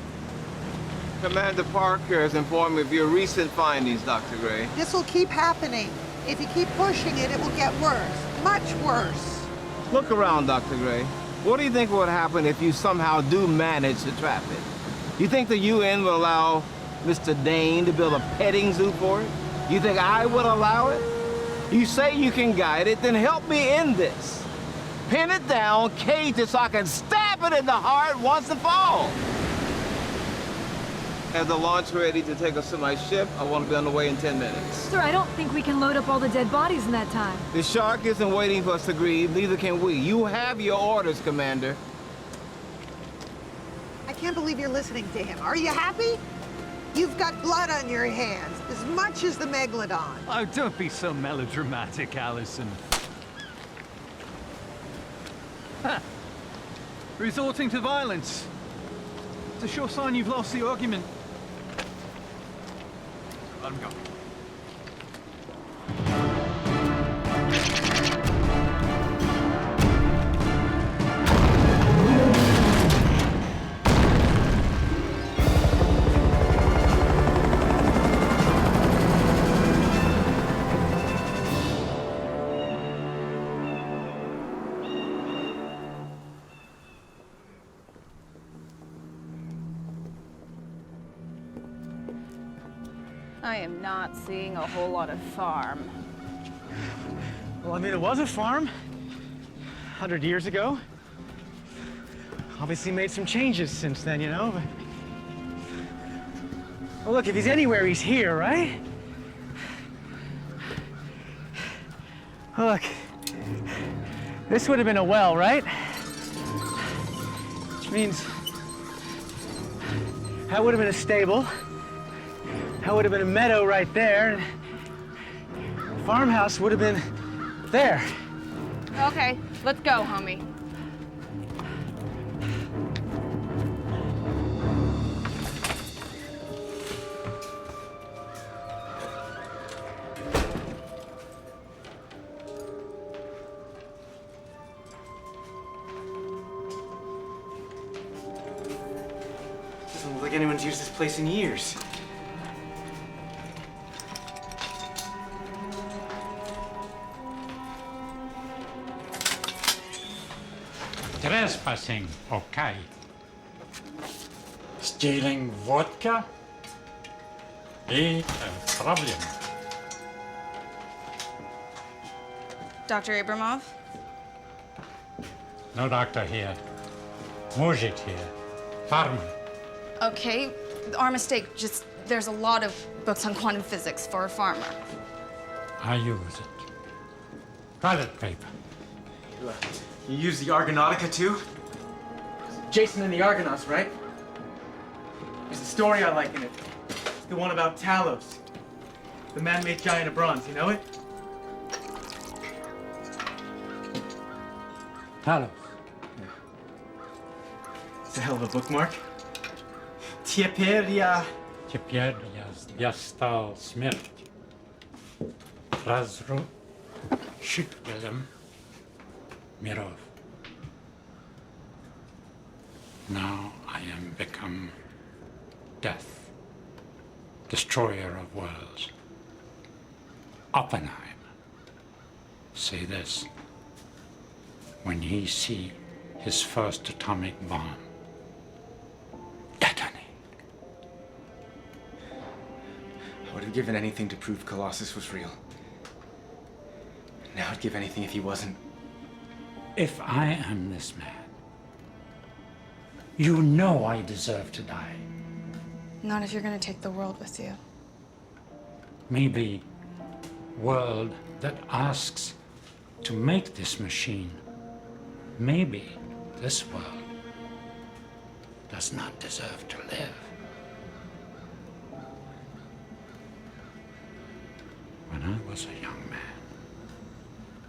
Speaker 8: Commander Parker has informed me of your recent findings, Dr. Gray.
Speaker 15: This will keep happening. If you keep pushing it, it will get worse. Much worse.
Speaker 8: Look around, Dr. Gray. What do you think would happen if you somehow do manage to trap it? You think the UN would allow Mr. Dane to build a petting zoo for it? You think I would allow it? You say you can guide it, then help me in this. Pin it down, cage it so I can stab it in the heart once and for all. Have the launch ready to take us to my ship. I want to be on the way in 10 minutes.
Speaker 5: Sir, I don't think we can load up all the dead bodies in that time.
Speaker 8: The shark isn't waiting for us to grieve, neither can we. You have your orders, Commander.
Speaker 15: I can't believe you're listening to him. Are you happy? You've got blood on your hands, as much as the Megalodon.
Speaker 2: Oh, don't be so melodramatic, Allison. Ha! Resorting to violence. It's a sure sign you've lost the argument. Let him go.
Speaker 6: I am not seeing a whole lot of farm.
Speaker 10: Well, I mean, it was a farm 100 years ago. Obviously made some changes since then, you know. But... Well, look, if he's anywhere, he's here, right? Look, this would have been a well, right? Which means that would have been a stable. That would have been a meadow right there. The farmhouse would have been there.
Speaker 6: Okay, let's go, homie.
Speaker 10: Doesn't look like anyone's used this place in years.
Speaker 14: Trespassing, okay. Stealing vodka? A problem.
Speaker 6: Dr. Abramov?
Speaker 14: No doctor here. Mujik here. Farmer.
Speaker 6: Okay, our mistake. Just, there's a lot of books on quantum physics for a farmer.
Speaker 14: I use it. Toilet paper.
Speaker 10: You use the Argonautica too? Jason and the Argonauts, right? There's a story I like in it. It's the one about Talos, the man-made giant of bronze. You know it?
Speaker 14: Talos.
Speaker 10: It's a hell of a bookmark. Teperia.
Speaker 14: Teperias diastal smert. Razru. Shikvelem. Mirov. Now I am become death, destroyer of worlds. Oppenheim, say this when he see his first atomic bomb detonate.
Speaker 10: I would have given anything to prove Colossus was real. Now I'd give anything if he wasn't.
Speaker 14: If I am this man, you know I deserve to die.
Speaker 12: Not if you're gonna take the world with you.
Speaker 14: Maybe world that asks to make this machine, maybe this world does not deserve to live. When I was a young man,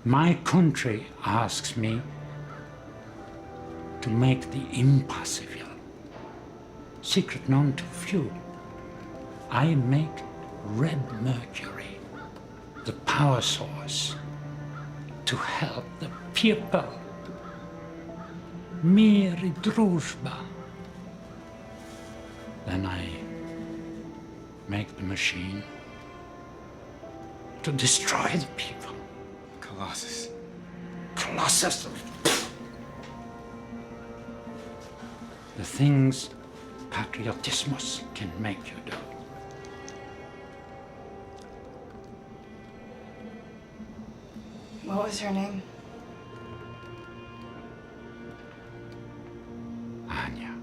Speaker 14: my country asks me to make the impossible, secret known to few. I make red mercury, the power source, to help the people. Miri druzhba. Then I make the machine to destroy the people.
Speaker 10: Colossus.
Speaker 14: Colossus. The things patriotismus can make you do.
Speaker 12: What was her name?
Speaker 14: Anya.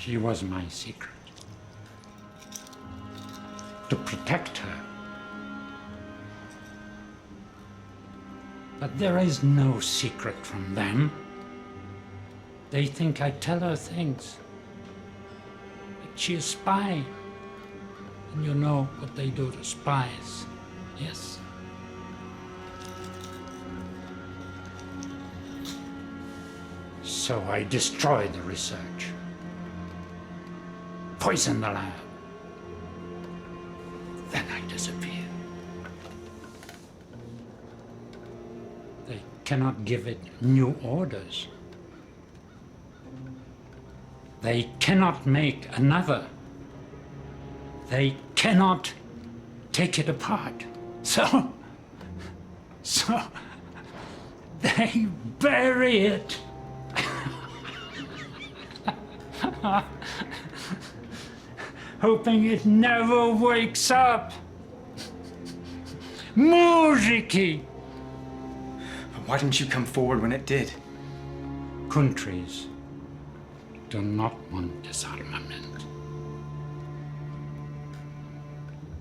Speaker 14: She was my secret. To protect her. But there is no secret from them. They think I tell her things. That she is a spy. And you know what they do to spies, yes? So I destroy the research. Poison the lab. Then I disappear. They cannot give it new orders. They cannot make another. They cannot take it apart. So they bury it. Hoping it never wakes up. Muziki!
Speaker 10: Why didn't you come forward when it did?
Speaker 14: Countries do not want disarmament.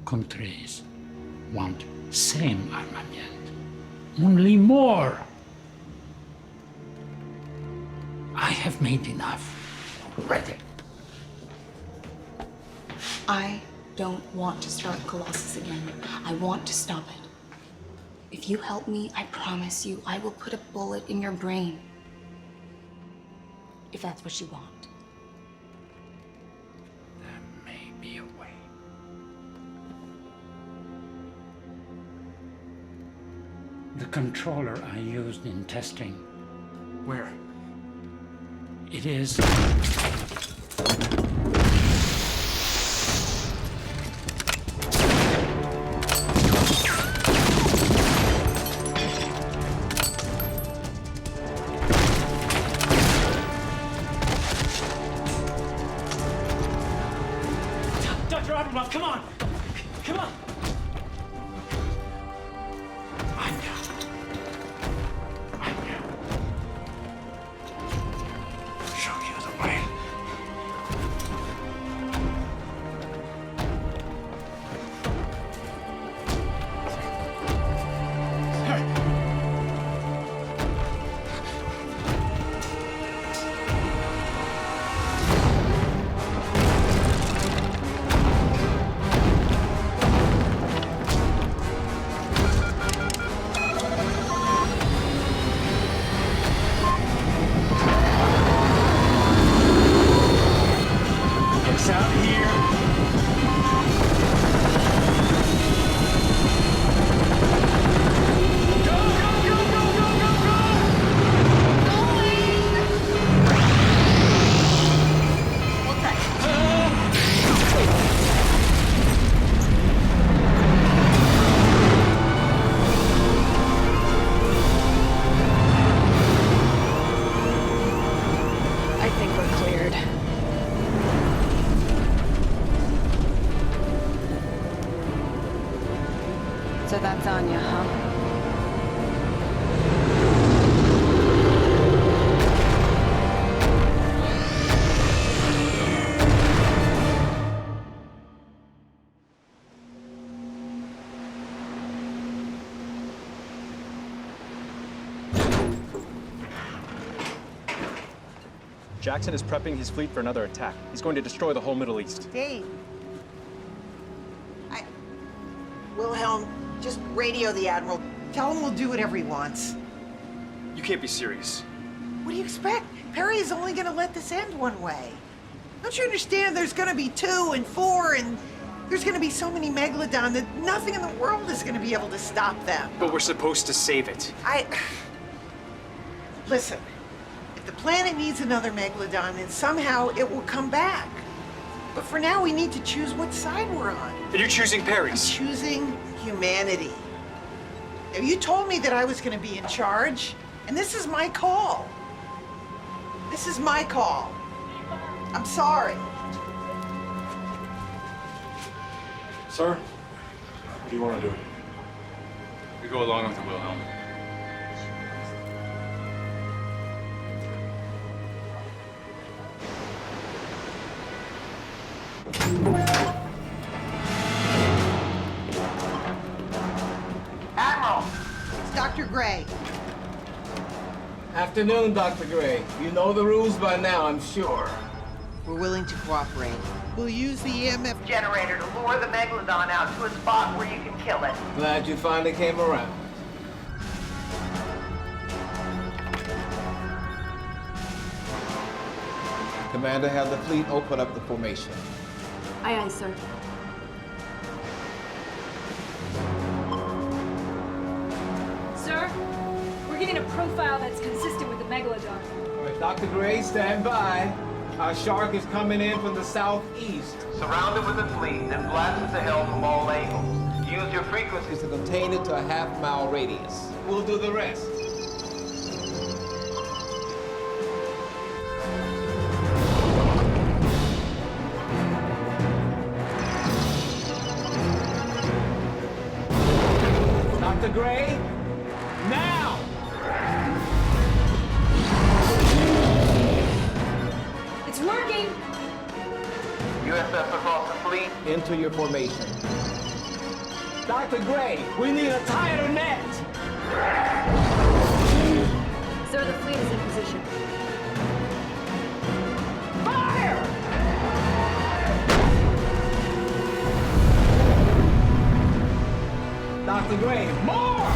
Speaker 14: Countries want same armament, only more. I have made enough already.
Speaker 12: I don't want to start Colossus again. I want to stop it. If you help me, I promise you, I will put a bullet in your brain. If that's what you want.
Speaker 14: There may be a way. The controller I used in testing.
Speaker 10: Where?
Speaker 14: It is...
Speaker 10: Dr. Abramov, come on! Come on!
Speaker 14: Show you the way.
Speaker 19: Jackson is prepping his fleet for another attack. He's going to destroy the whole Middle East.
Speaker 15: Dane. Wilhelm, just radio the Admiral. Tell him we'll do whatever he wants.
Speaker 19: You can't be serious.
Speaker 15: What do you expect? Perry is only gonna let this end one way. Don't you understand there's gonna be 2 and 4 and there's gonna be so many Megalodon that nothing in the world is gonna be able to stop them.
Speaker 19: But we're supposed to save it.
Speaker 15: Listen, if the planet needs another Megalodon, then somehow it will come back. But for now, we need to choose what side we're on.
Speaker 19: And you're choosing Perry's.
Speaker 15: I'm choosing humanity. Now, you told me that I was gonna be in charge, and this is my call. This is my call. I'm sorry.
Speaker 7: Sir, what do you want to do?
Speaker 19: We go along with the Wilhelm.
Speaker 15: Admiral, it's Dr. Gray.
Speaker 8: Afternoon, Dr. Gray. You know the rules by now, I'm sure.
Speaker 15: We're willing to cooperate. We'll use the EMF
Speaker 9: generator to lure the Megalodon out to a spot where you can kill it.
Speaker 8: Glad you finally came around. Commander, have the fleet open up the formation.
Speaker 5: Aye, aye, sir. Sir, we're getting a profile that's consistent with the Megalodon.
Speaker 8: All right, Dr. Gray, stand by. Our shark is coming in from the southeast.
Speaker 9: Surround it with a fleet and blast it to hell from all angles. Use your frequencies
Speaker 8: To contain it to a half-mile radius. We'll do the rest. Dr. Gray, now!
Speaker 5: It's working!
Speaker 9: USS across the fleet.
Speaker 8: Into your formation. Dr. Gray, we need a tighter net!
Speaker 5: Sir, the fleet is in position.
Speaker 8: Fire! Dr. Gray, more!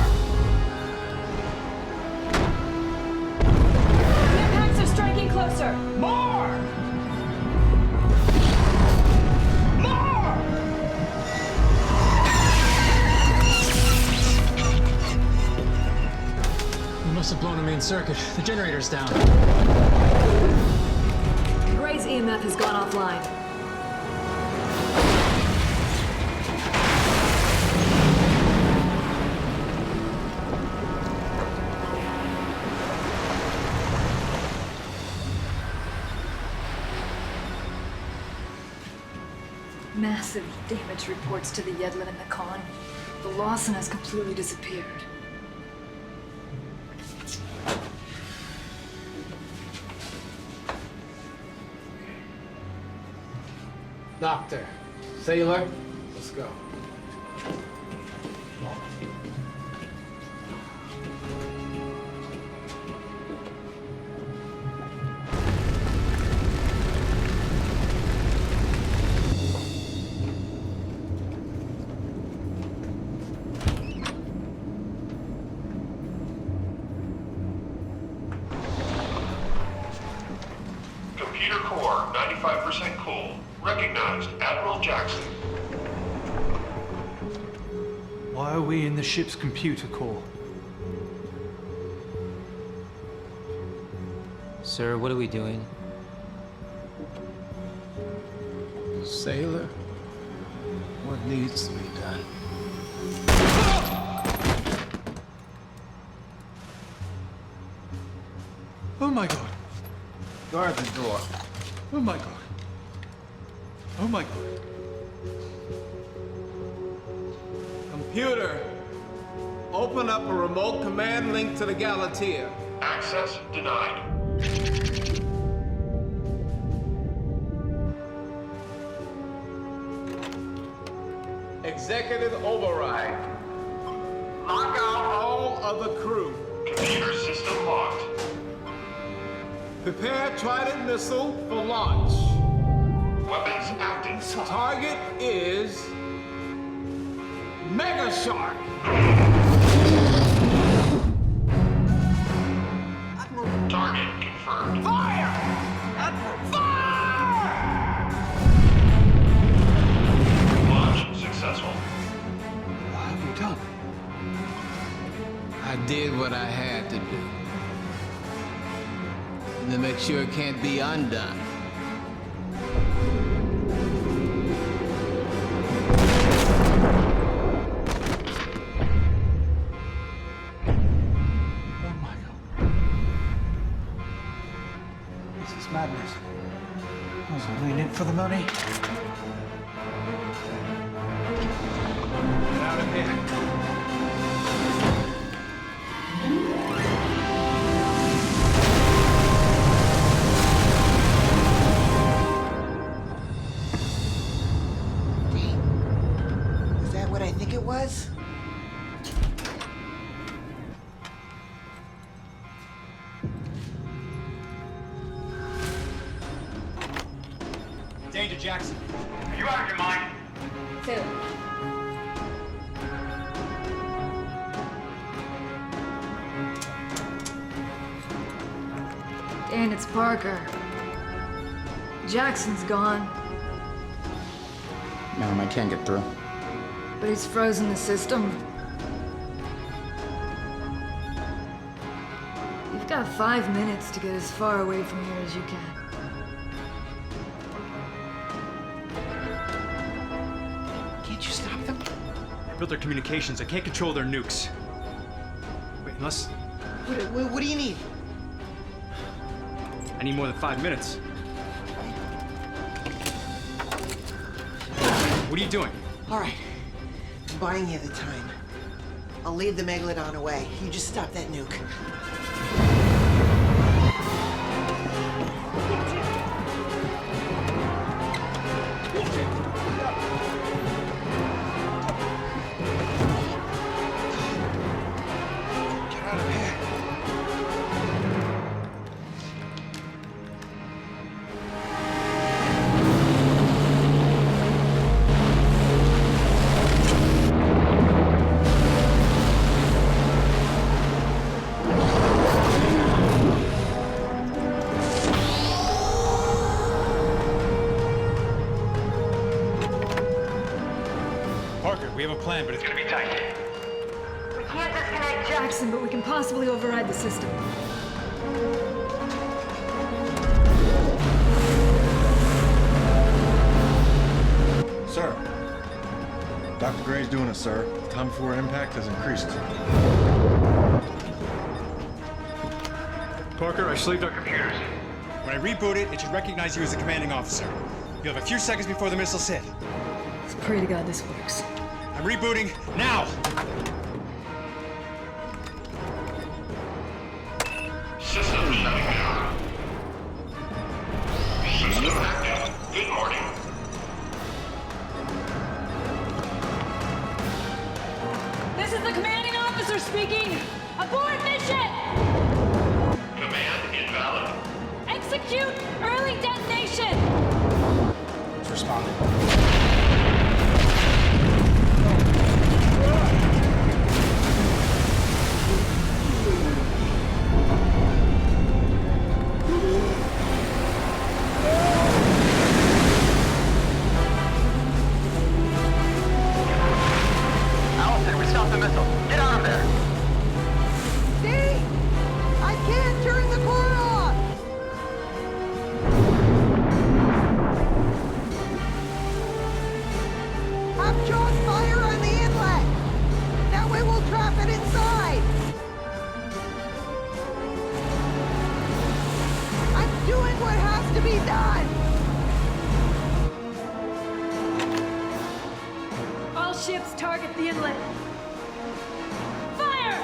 Speaker 5: The impacts are striking closer.
Speaker 8: More! More!
Speaker 13: We must have blown a main circuit. The generator's down.
Speaker 5: Gray's EMF has gone offline. Massive damage reports to the Yedlin and the Khan. The Lawson has completely disappeared.
Speaker 8: Doctor, sailor, let's go.
Speaker 22: Computer core, 95% cool. Recognized, Admiral Jackson.
Speaker 2: Why are we in the ship's computer core?
Speaker 23: Sir, what are we doing?
Speaker 8: Sailor, what needs to be done?
Speaker 2: Oh my god.
Speaker 8: Guard the door.
Speaker 2: Oh my god. Oh my god.
Speaker 8: Computer, open up a remote command link to the Galatea.
Speaker 22: Access denied.
Speaker 8: Executive override. Lock out all of the crew.
Speaker 22: Computer system locked.
Speaker 8: Prepare Trident missile for launch.
Speaker 22: Weapons active.
Speaker 8: Target is Mega Shark.
Speaker 22: Target confirmed.
Speaker 8: Fire! Fire!
Speaker 22: Launch successful.
Speaker 8: What have you done? I did what I had to do. And to make sure it can't be undone.
Speaker 10: Madness. I was only in it for the money. Get out of here.
Speaker 15: Is that what I think it was?
Speaker 10: Danger, Jackson.
Speaker 22: Are you out of your mind?
Speaker 12: Two.
Speaker 5: Dan, it's Parker. Jackson's gone,
Speaker 1: Ma'am, I can't get through.
Speaker 5: but he's frozen the system. You've got 5 minutes to get as far away from here as you can.
Speaker 15: Can't you stop them?
Speaker 19: I built their communications. I can't control their nukes. Wait, unless...
Speaker 15: What do you need?
Speaker 19: I need more than 5 minutes. What are you doing?
Speaker 15: All right. I'm buying you the time. I'll lead the Megalodon away. You just stop that nuke.
Speaker 10: Get out of here.
Speaker 19: Parker, we have a plan, but it's gonna be tight.
Speaker 6: We can't disconnect
Speaker 5: Jackson, but we can possibly override the system.
Speaker 7: Sir. Dr. Gray's doing it, sir. Time before impact has increased.
Speaker 19: Parker, I slaved our computers.
Speaker 10: When I reboot it, it should recognize you as the commanding officer. You'll have a few seconds before the missiles hit.
Speaker 5: Let's pray to God this works.
Speaker 10: I'm rebooting now!
Speaker 22: System shutting down. System active. Good morning.
Speaker 5: This is the commanding officer speaking! Abort mission!
Speaker 22: Command invalid.
Speaker 5: Execute early detonation!
Speaker 1: It's responding.
Speaker 3: Allison, we stopped the missile. Get out of there.
Speaker 15: Steve! I can't turn the core off! Have Jaws fire on the inlet! That way we'll trap it inside! I'm doing what has to be done!
Speaker 5: All ships target the inlet. Fire!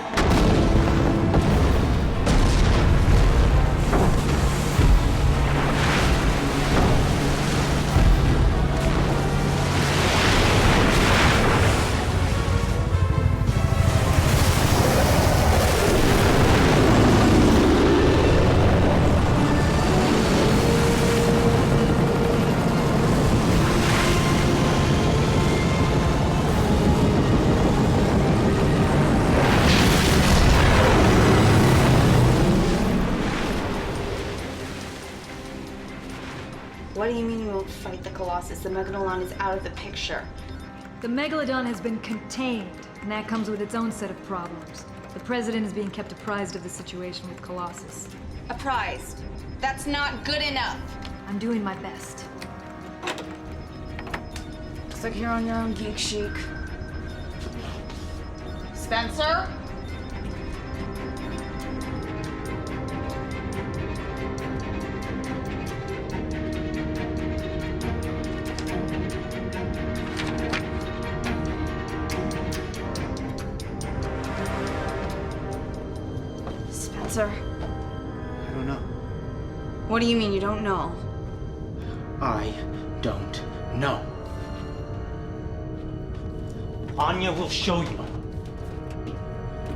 Speaker 12: What do you mean you won't fight the Colossus? The Megalodon is out of the picture.
Speaker 5: The Megalodon has been contained, and that comes with its own set of problems. The President is being kept apprised of the situation with Colossus.
Speaker 12: Apprised? That's not good enough.
Speaker 5: I'm doing my best.
Speaker 12: Looks like you're on your own, Geek Chic. Spencer? Spencer?
Speaker 10: I don't know.
Speaker 12: What do you mean you don't know?
Speaker 10: I don't know. Anya will show you.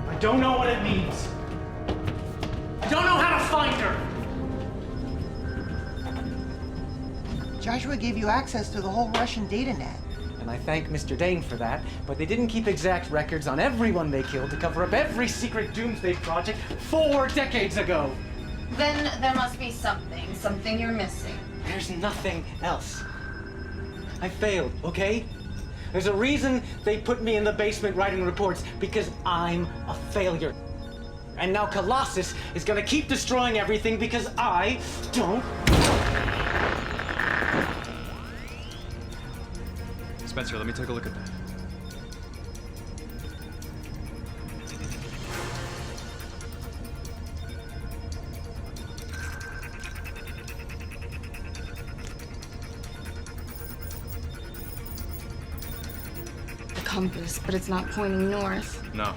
Speaker 10: I don't know what it means. I don't know how to find her.
Speaker 15: Joshua gave you access to the whole Russian data net.
Speaker 10: And I thank Mr. Dane for that, but they didn't keep exact records on everyone they killed to cover up every secret doomsday project 4 decades ago.
Speaker 12: Then there must be something you're missing.
Speaker 10: There's nothing else. I failed, okay? There's a reason they put me in the basement writing reports, because I'm a failure. And now Colossus is gonna keep destroying everything because I don't.
Speaker 19: Spencer, let me take a look at that.
Speaker 12: The compass, but it's not pointing north.
Speaker 19: No,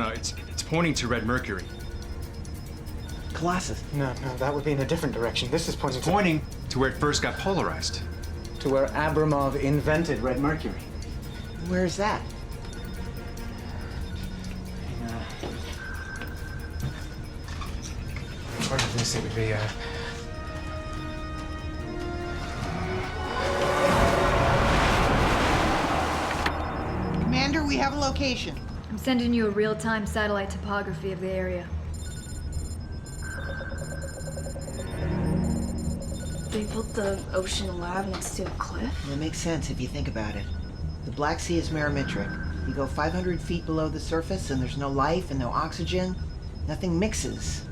Speaker 19: it's pointing to red mercury.
Speaker 10: Colossus. No, that would be in a different direction. This is pointing
Speaker 19: to where it first got polarized.
Speaker 10: To where Abramov invented red mercury.
Speaker 15: Where's that?
Speaker 10: Part of this, it would be,
Speaker 15: Commander, we have a location.
Speaker 5: I'm sending you a real-time satellite topography of the area.
Speaker 12: They built the ocean lab next to a cliff?
Speaker 15: It makes sense if you think about it. The Black Sea is barometric. You go 500 feet below the surface and there's no life and no oxygen. Nothing mixes.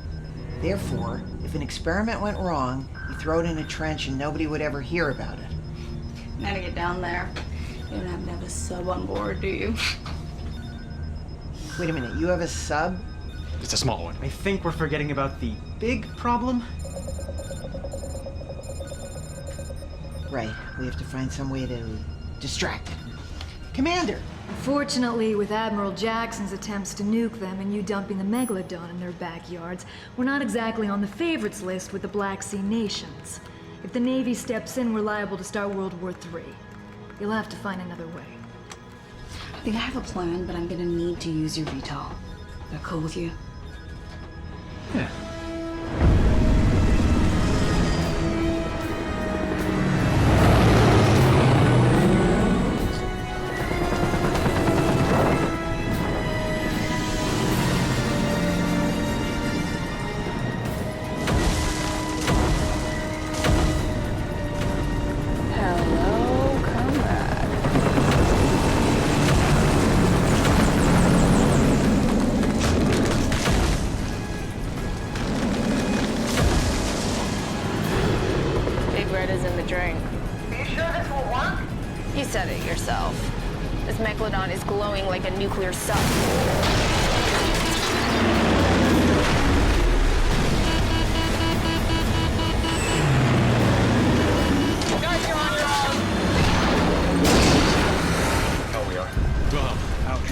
Speaker 15: Therefore, if an experiment went wrong, you throw it in a trench and nobody would ever hear about it.
Speaker 12: Now to get down there, you don't have to have a sub on board, do you?
Speaker 15: Wait a minute, you have a sub?
Speaker 19: It's a small one.
Speaker 10: I think we're forgetting about the big problem.
Speaker 15: Right, we have to find some way to distract it. Commander!
Speaker 5: Unfortunately, with Admiral Jackson's attempts to nuke them and you dumping the Megalodon in their backyards, we're not exactly on the favorites list with the Black Sea nations. If the Navy steps in, we're liable to start World War III. You'll have to find another way.
Speaker 12: I think I have a plan, but I'm gonna need to use your VTOL. Is that cool with you?
Speaker 19: Yeah.
Speaker 6: Megalodon is glowing like a nuclear sun.
Speaker 8: Guys, you're on your own!
Speaker 19: Oh, we are. Well, ouch.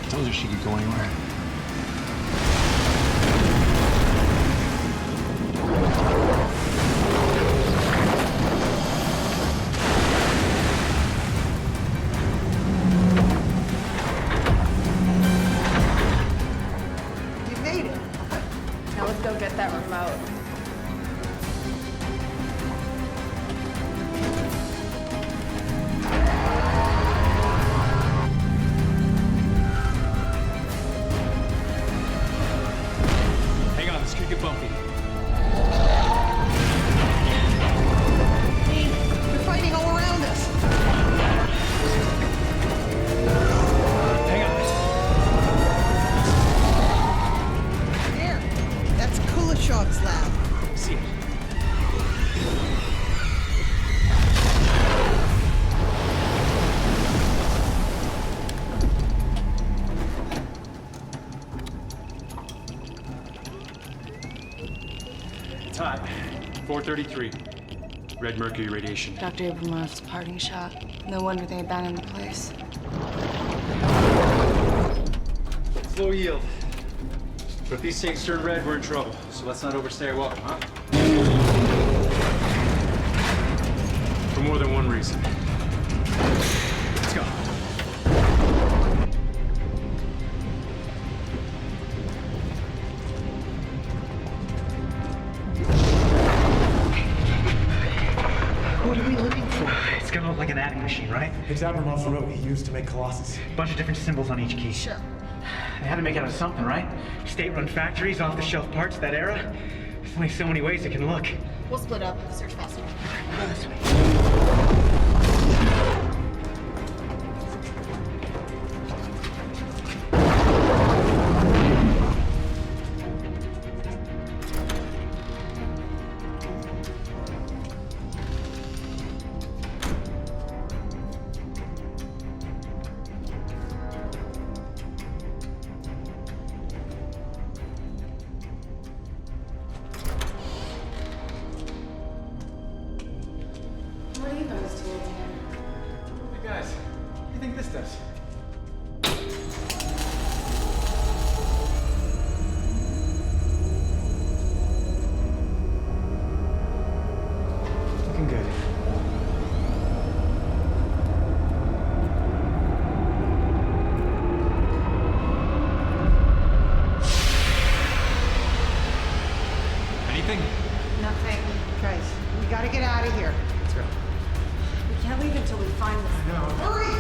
Speaker 21: I told her she could go anywhere.
Speaker 19: 433. Red mercury radiation.
Speaker 12: Dr. Abramov's parting shot. No wonder they abandoned the place.
Speaker 19: It's low yield. But if these tanks turn red, we're in trouble. So let's not overstay our welcome, huh? For more than one reason. Let's go.
Speaker 10: What are we looking for? It's gonna look like an adding machine, right?
Speaker 11: It's Abramov's remote he used to make Colossus.
Speaker 10: Bunch of different symbols on each key.
Speaker 12: Sure.
Speaker 10: They had to make it out of something, right? State-run factories, off-the-shelf parts, that era. There's only so many ways it can look.
Speaker 6: We'll split up. Search faster.
Speaker 10: Go this way.
Speaker 12: What are you guys doing here?
Speaker 19: Hey guys, what do you think this does? Looking good. Anything?
Speaker 15: Nothing. Guys, we gotta get out of here.
Speaker 19: Let's go.
Speaker 5: We can't leave until we find this.
Speaker 15: Hurry!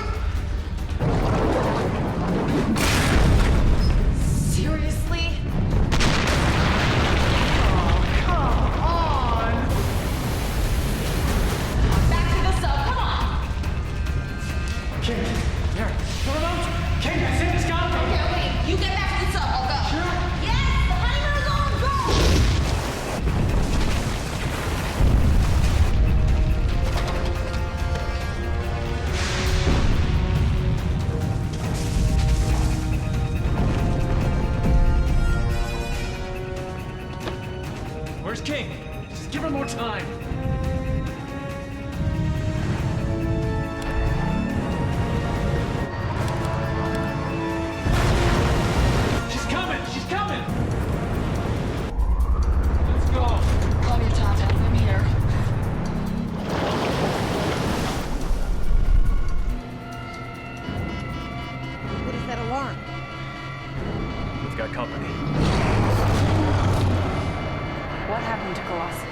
Speaker 6: Seriously? Oh, come on! Back to the sub, come on!
Speaker 10: King, there. The remote! King, I think it's got me!
Speaker 6: Okay, you get back to the sub, I'll go. Sure. Yes, the honeymoon's on, go!
Speaker 19: Where's King? Just give her more time. She's coming! She's coming! Let's go!
Speaker 12: Calm your top down. I'm here.
Speaker 15: What is that alarm?
Speaker 19: We've got company.
Speaker 12: What happened to Colossus?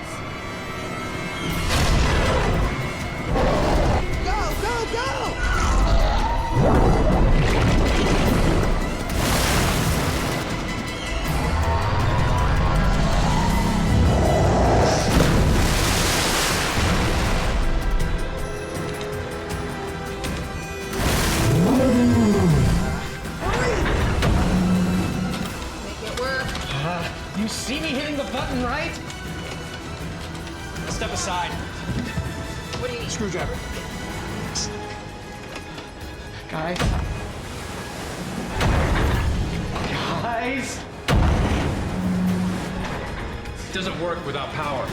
Speaker 15: Go, go, go!
Speaker 6: Make it work.
Speaker 10: You see me hitting the button, right?
Speaker 19: Step aside.
Speaker 6: What do you need?
Speaker 19: Screwdriver.
Speaker 10: Guys. Guys.
Speaker 19: It doesn't work without power.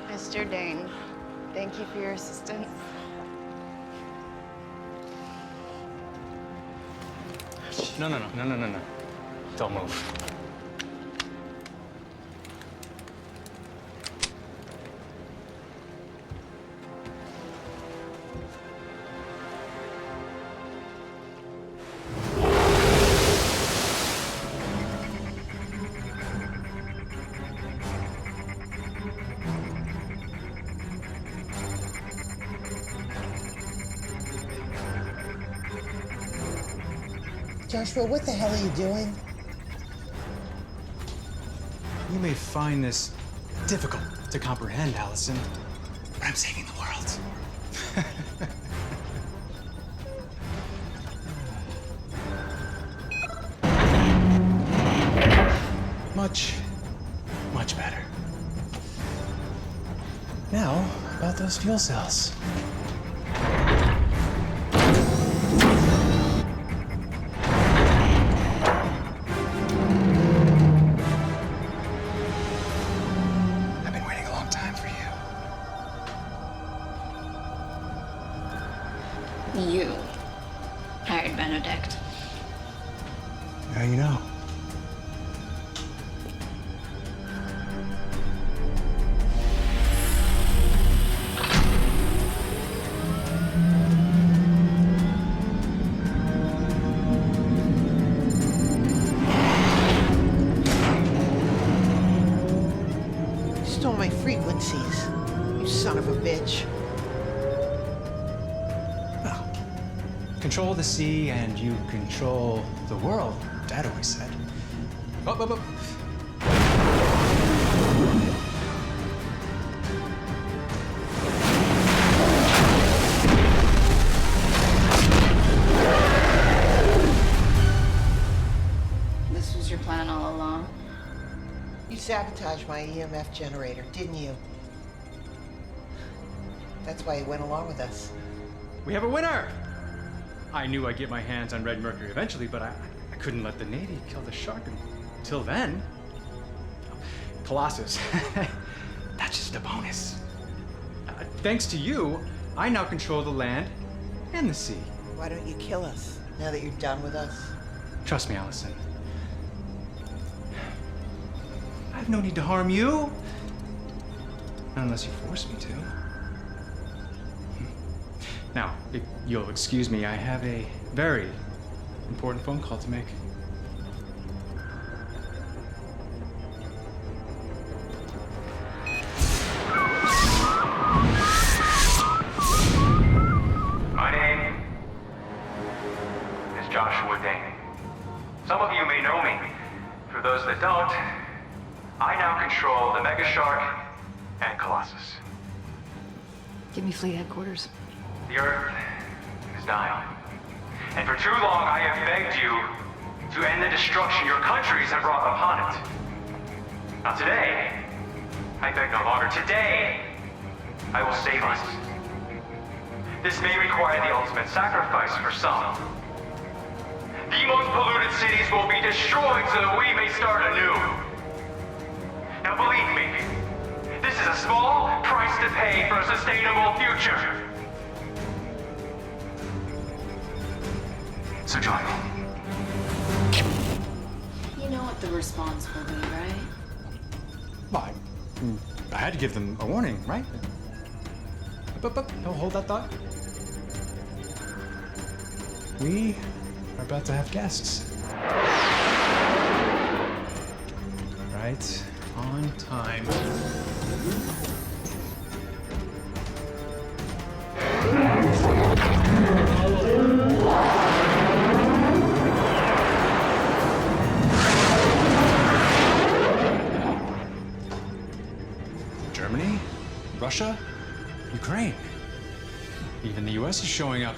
Speaker 12: Mr. Dane, thank you for your assistance.
Speaker 19: No. Don't move.
Speaker 15: Joshua, what the hell are you doing?
Speaker 11: You may find this difficult to comprehend, Allison, but I'm saving the world. much, much better. Now, about those fuel cells. I've been waiting a long time for you.
Speaker 12: You hired Benedict.
Speaker 11: Now you know.
Speaker 15: You stole my frequencies, you son of a bitch.
Speaker 11: Control the sea and you control the world, Dad always said. Up, up, up.
Speaker 12: This was your plan all along?
Speaker 15: You sabotaged my EMF generator, didn't you? That's why you went along with us.
Speaker 19: We have a winner! I knew I'd get my hands on red mercury eventually, but I couldn't let the Navy kill the shark until then. Colossus, that's just a bonus. Thanks to you, I now control the land and the sea.
Speaker 15: Why don't you kill us, now that you're done with us?
Speaker 19: Trust me, Allison. I have no need to harm you. Unless you force me to. Now, if you'll excuse me, I have a very important phone call to make.
Speaker 9: My name is Joshua Dane. Some of you may know me. For those that don't, I now control the Mega Shark and Colossus.
Speaker 12: Give me fleet headquarters.
Speaker 9: The Earth is dying. And for too long, I have begged you to end the destruction your countries have brought upon it. Now today, I beg no longer. Today, I will save us. This may require the ultimate sacrifice for some. The most polluted cities will be destroyed so that we may start anew. Now believe me, this is a small price to pay for a sustainable future. So join me.
Speaker 12: You know what the response will be, right?
Speaker 11: Well, I had to give them a warning, right? But, don't hold that thought. We are about to have guests. Right on time. Germany, Russia, Ukraine. Even the US is showing up.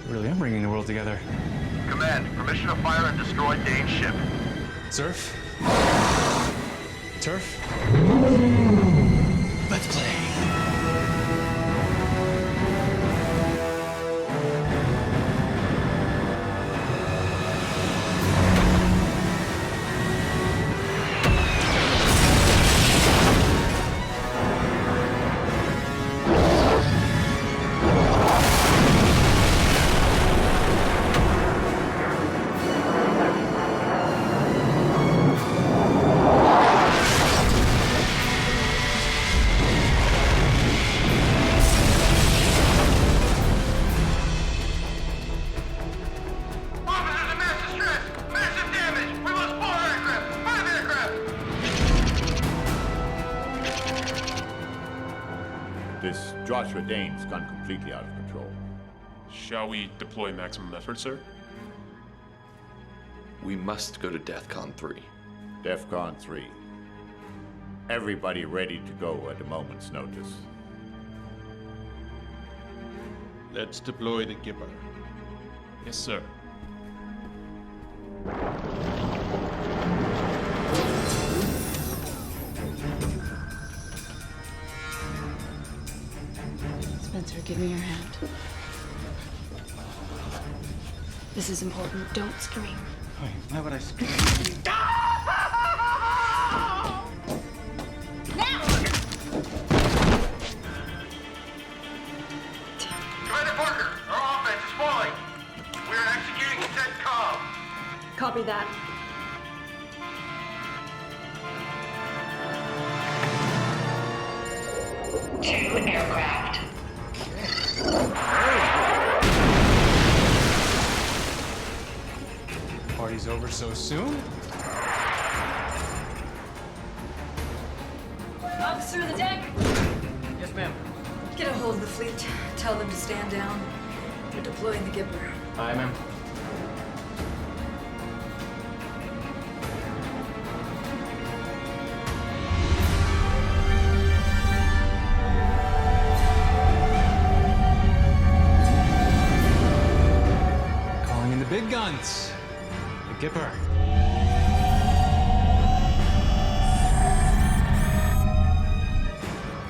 Speaker 11: Really, I'm bringing the world together.
Speaker 22: Command, permission to fire and destroy Dane's ship.
Speaker 11: Surf? Turf? Let's play.
Speaker 16: This Joshua Dane's gone completely out of control.
Speaker 18: Shall we deploy maximum effort, sir?
Speaker 23: We must go to DEFCON 3.
Speaker 16: DEFCON 3. Everybody ready to go at a moment's notice.
Speaker 18: Let's deploy the Gibber. Yes, sir.
Speaker 12: Spencer, give me your hand. This is important. Don't scream.
Speaker 10: Why would I scream?
Speaker 22: Commander Parker, our offense is falling. We are executing CENTCOM.
Speaker 5: Copy that.
Speaker 6: Two aircraft.
Speaker 19: Party's over so soon?
Speaker 5: Officer of the deck,
Speaker 10: Yes, ma'am.
Speaker 5: get a hold of the fleet. Tell them to stand down. They're deploying the Gipper.
Speaker 10: Aye, ma'am.
Speaker 19: Calling in the big guns. The Gipper.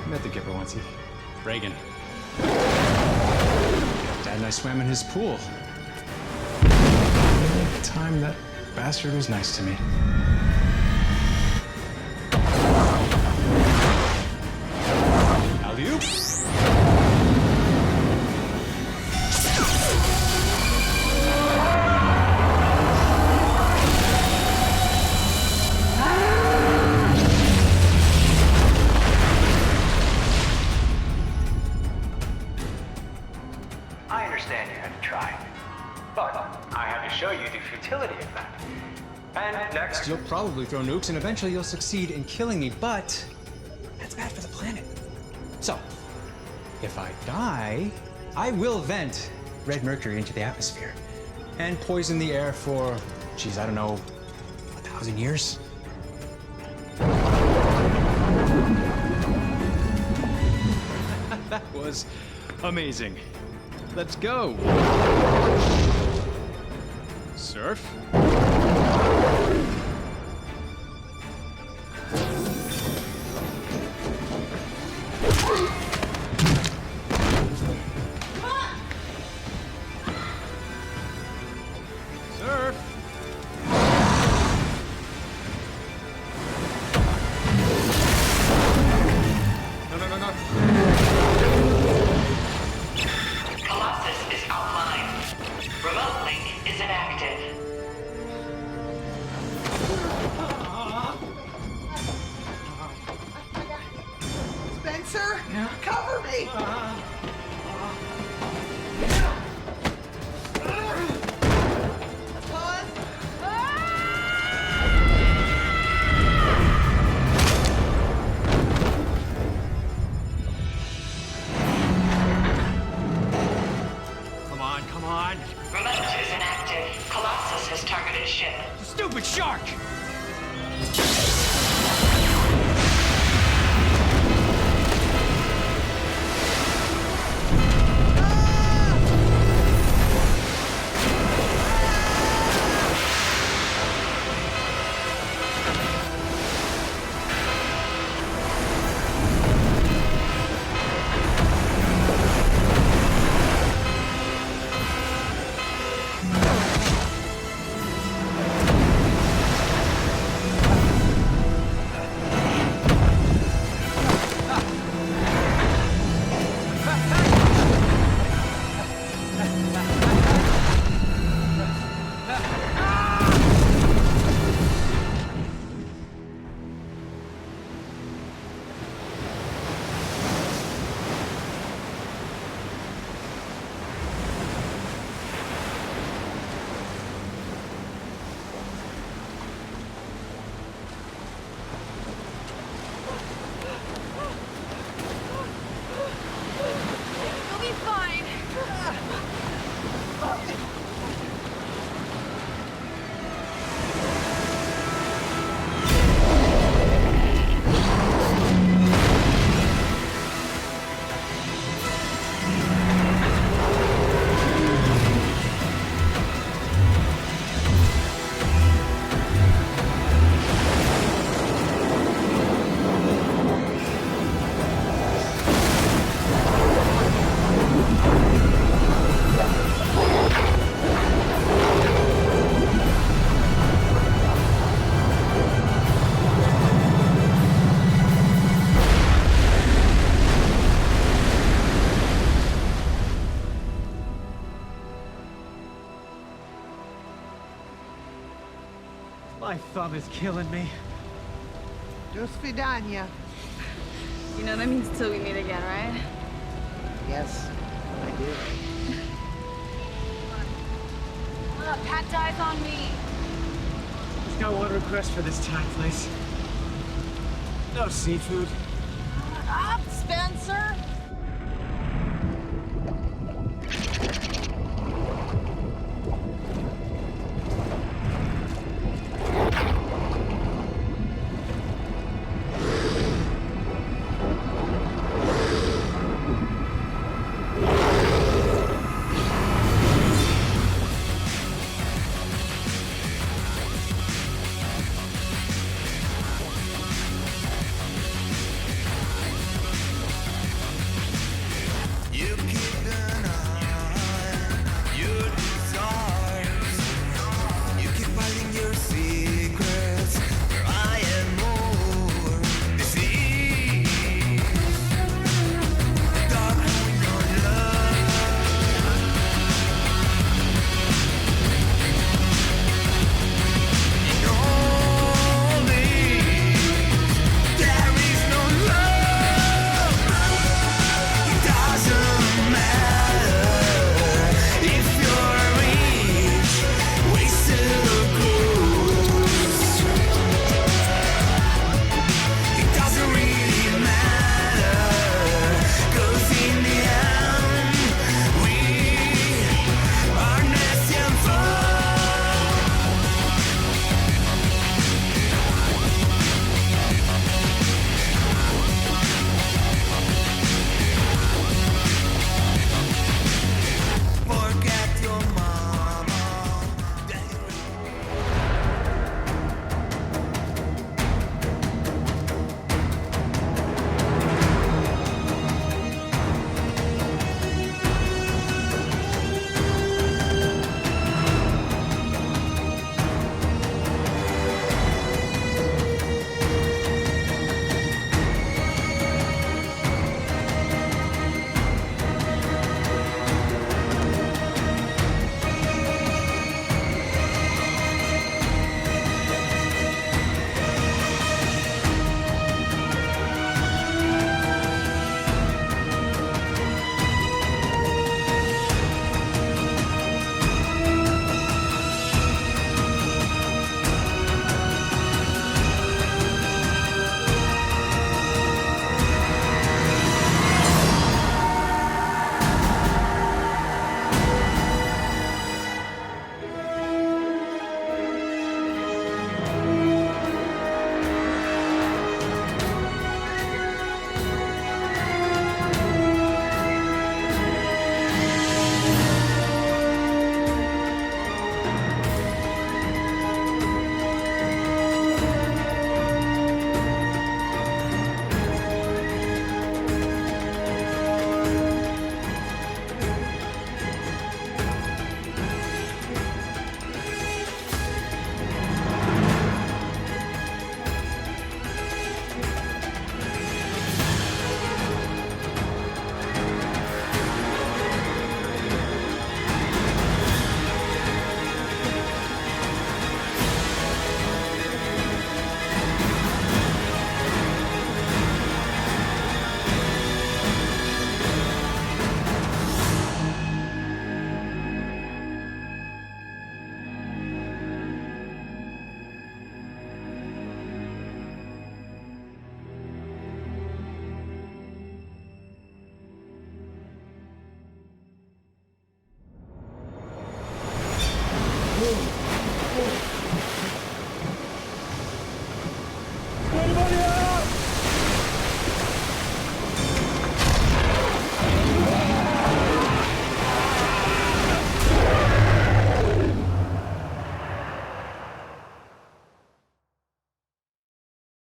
Speaker 19: Met the Gipper once. Reagan. Dad and I swam in his pool. Every time that bastard was nice to me. Alley-oop.
Speaker 9: I understand you had to try, but I had to show you the futility of that. And next,
Speaker 19: You'll probably throw nukes and eventually you'll succeed in killing me, but that's bad for the planet. So, if I die, I will vent red mercury into the atmosphere and poison the air for, geez, I don't know, 1,000 years? That was amazing. Let's go. Surf? Surf? No.
Speaker 6: Colossus is offline. Remote link is inactive.
Speaker 15: Spencer, cover me.
Speaker 19: Come on.
Speaker 6: Remote is inactive. Colossus has targeted ship.
Speaker 19: Stupid shark!
Speaker 10: My thumb is killing me.
Speaker 15: Do svidanya.
Speaker 4: You know that means till we meet again, right?
Speaker 15: Yes, I do.
Speaker 4: Pat dies on me.
Speaker 10: Just got one request for this time, please. No seafood.
Speaker 4: Shut up, Spencer!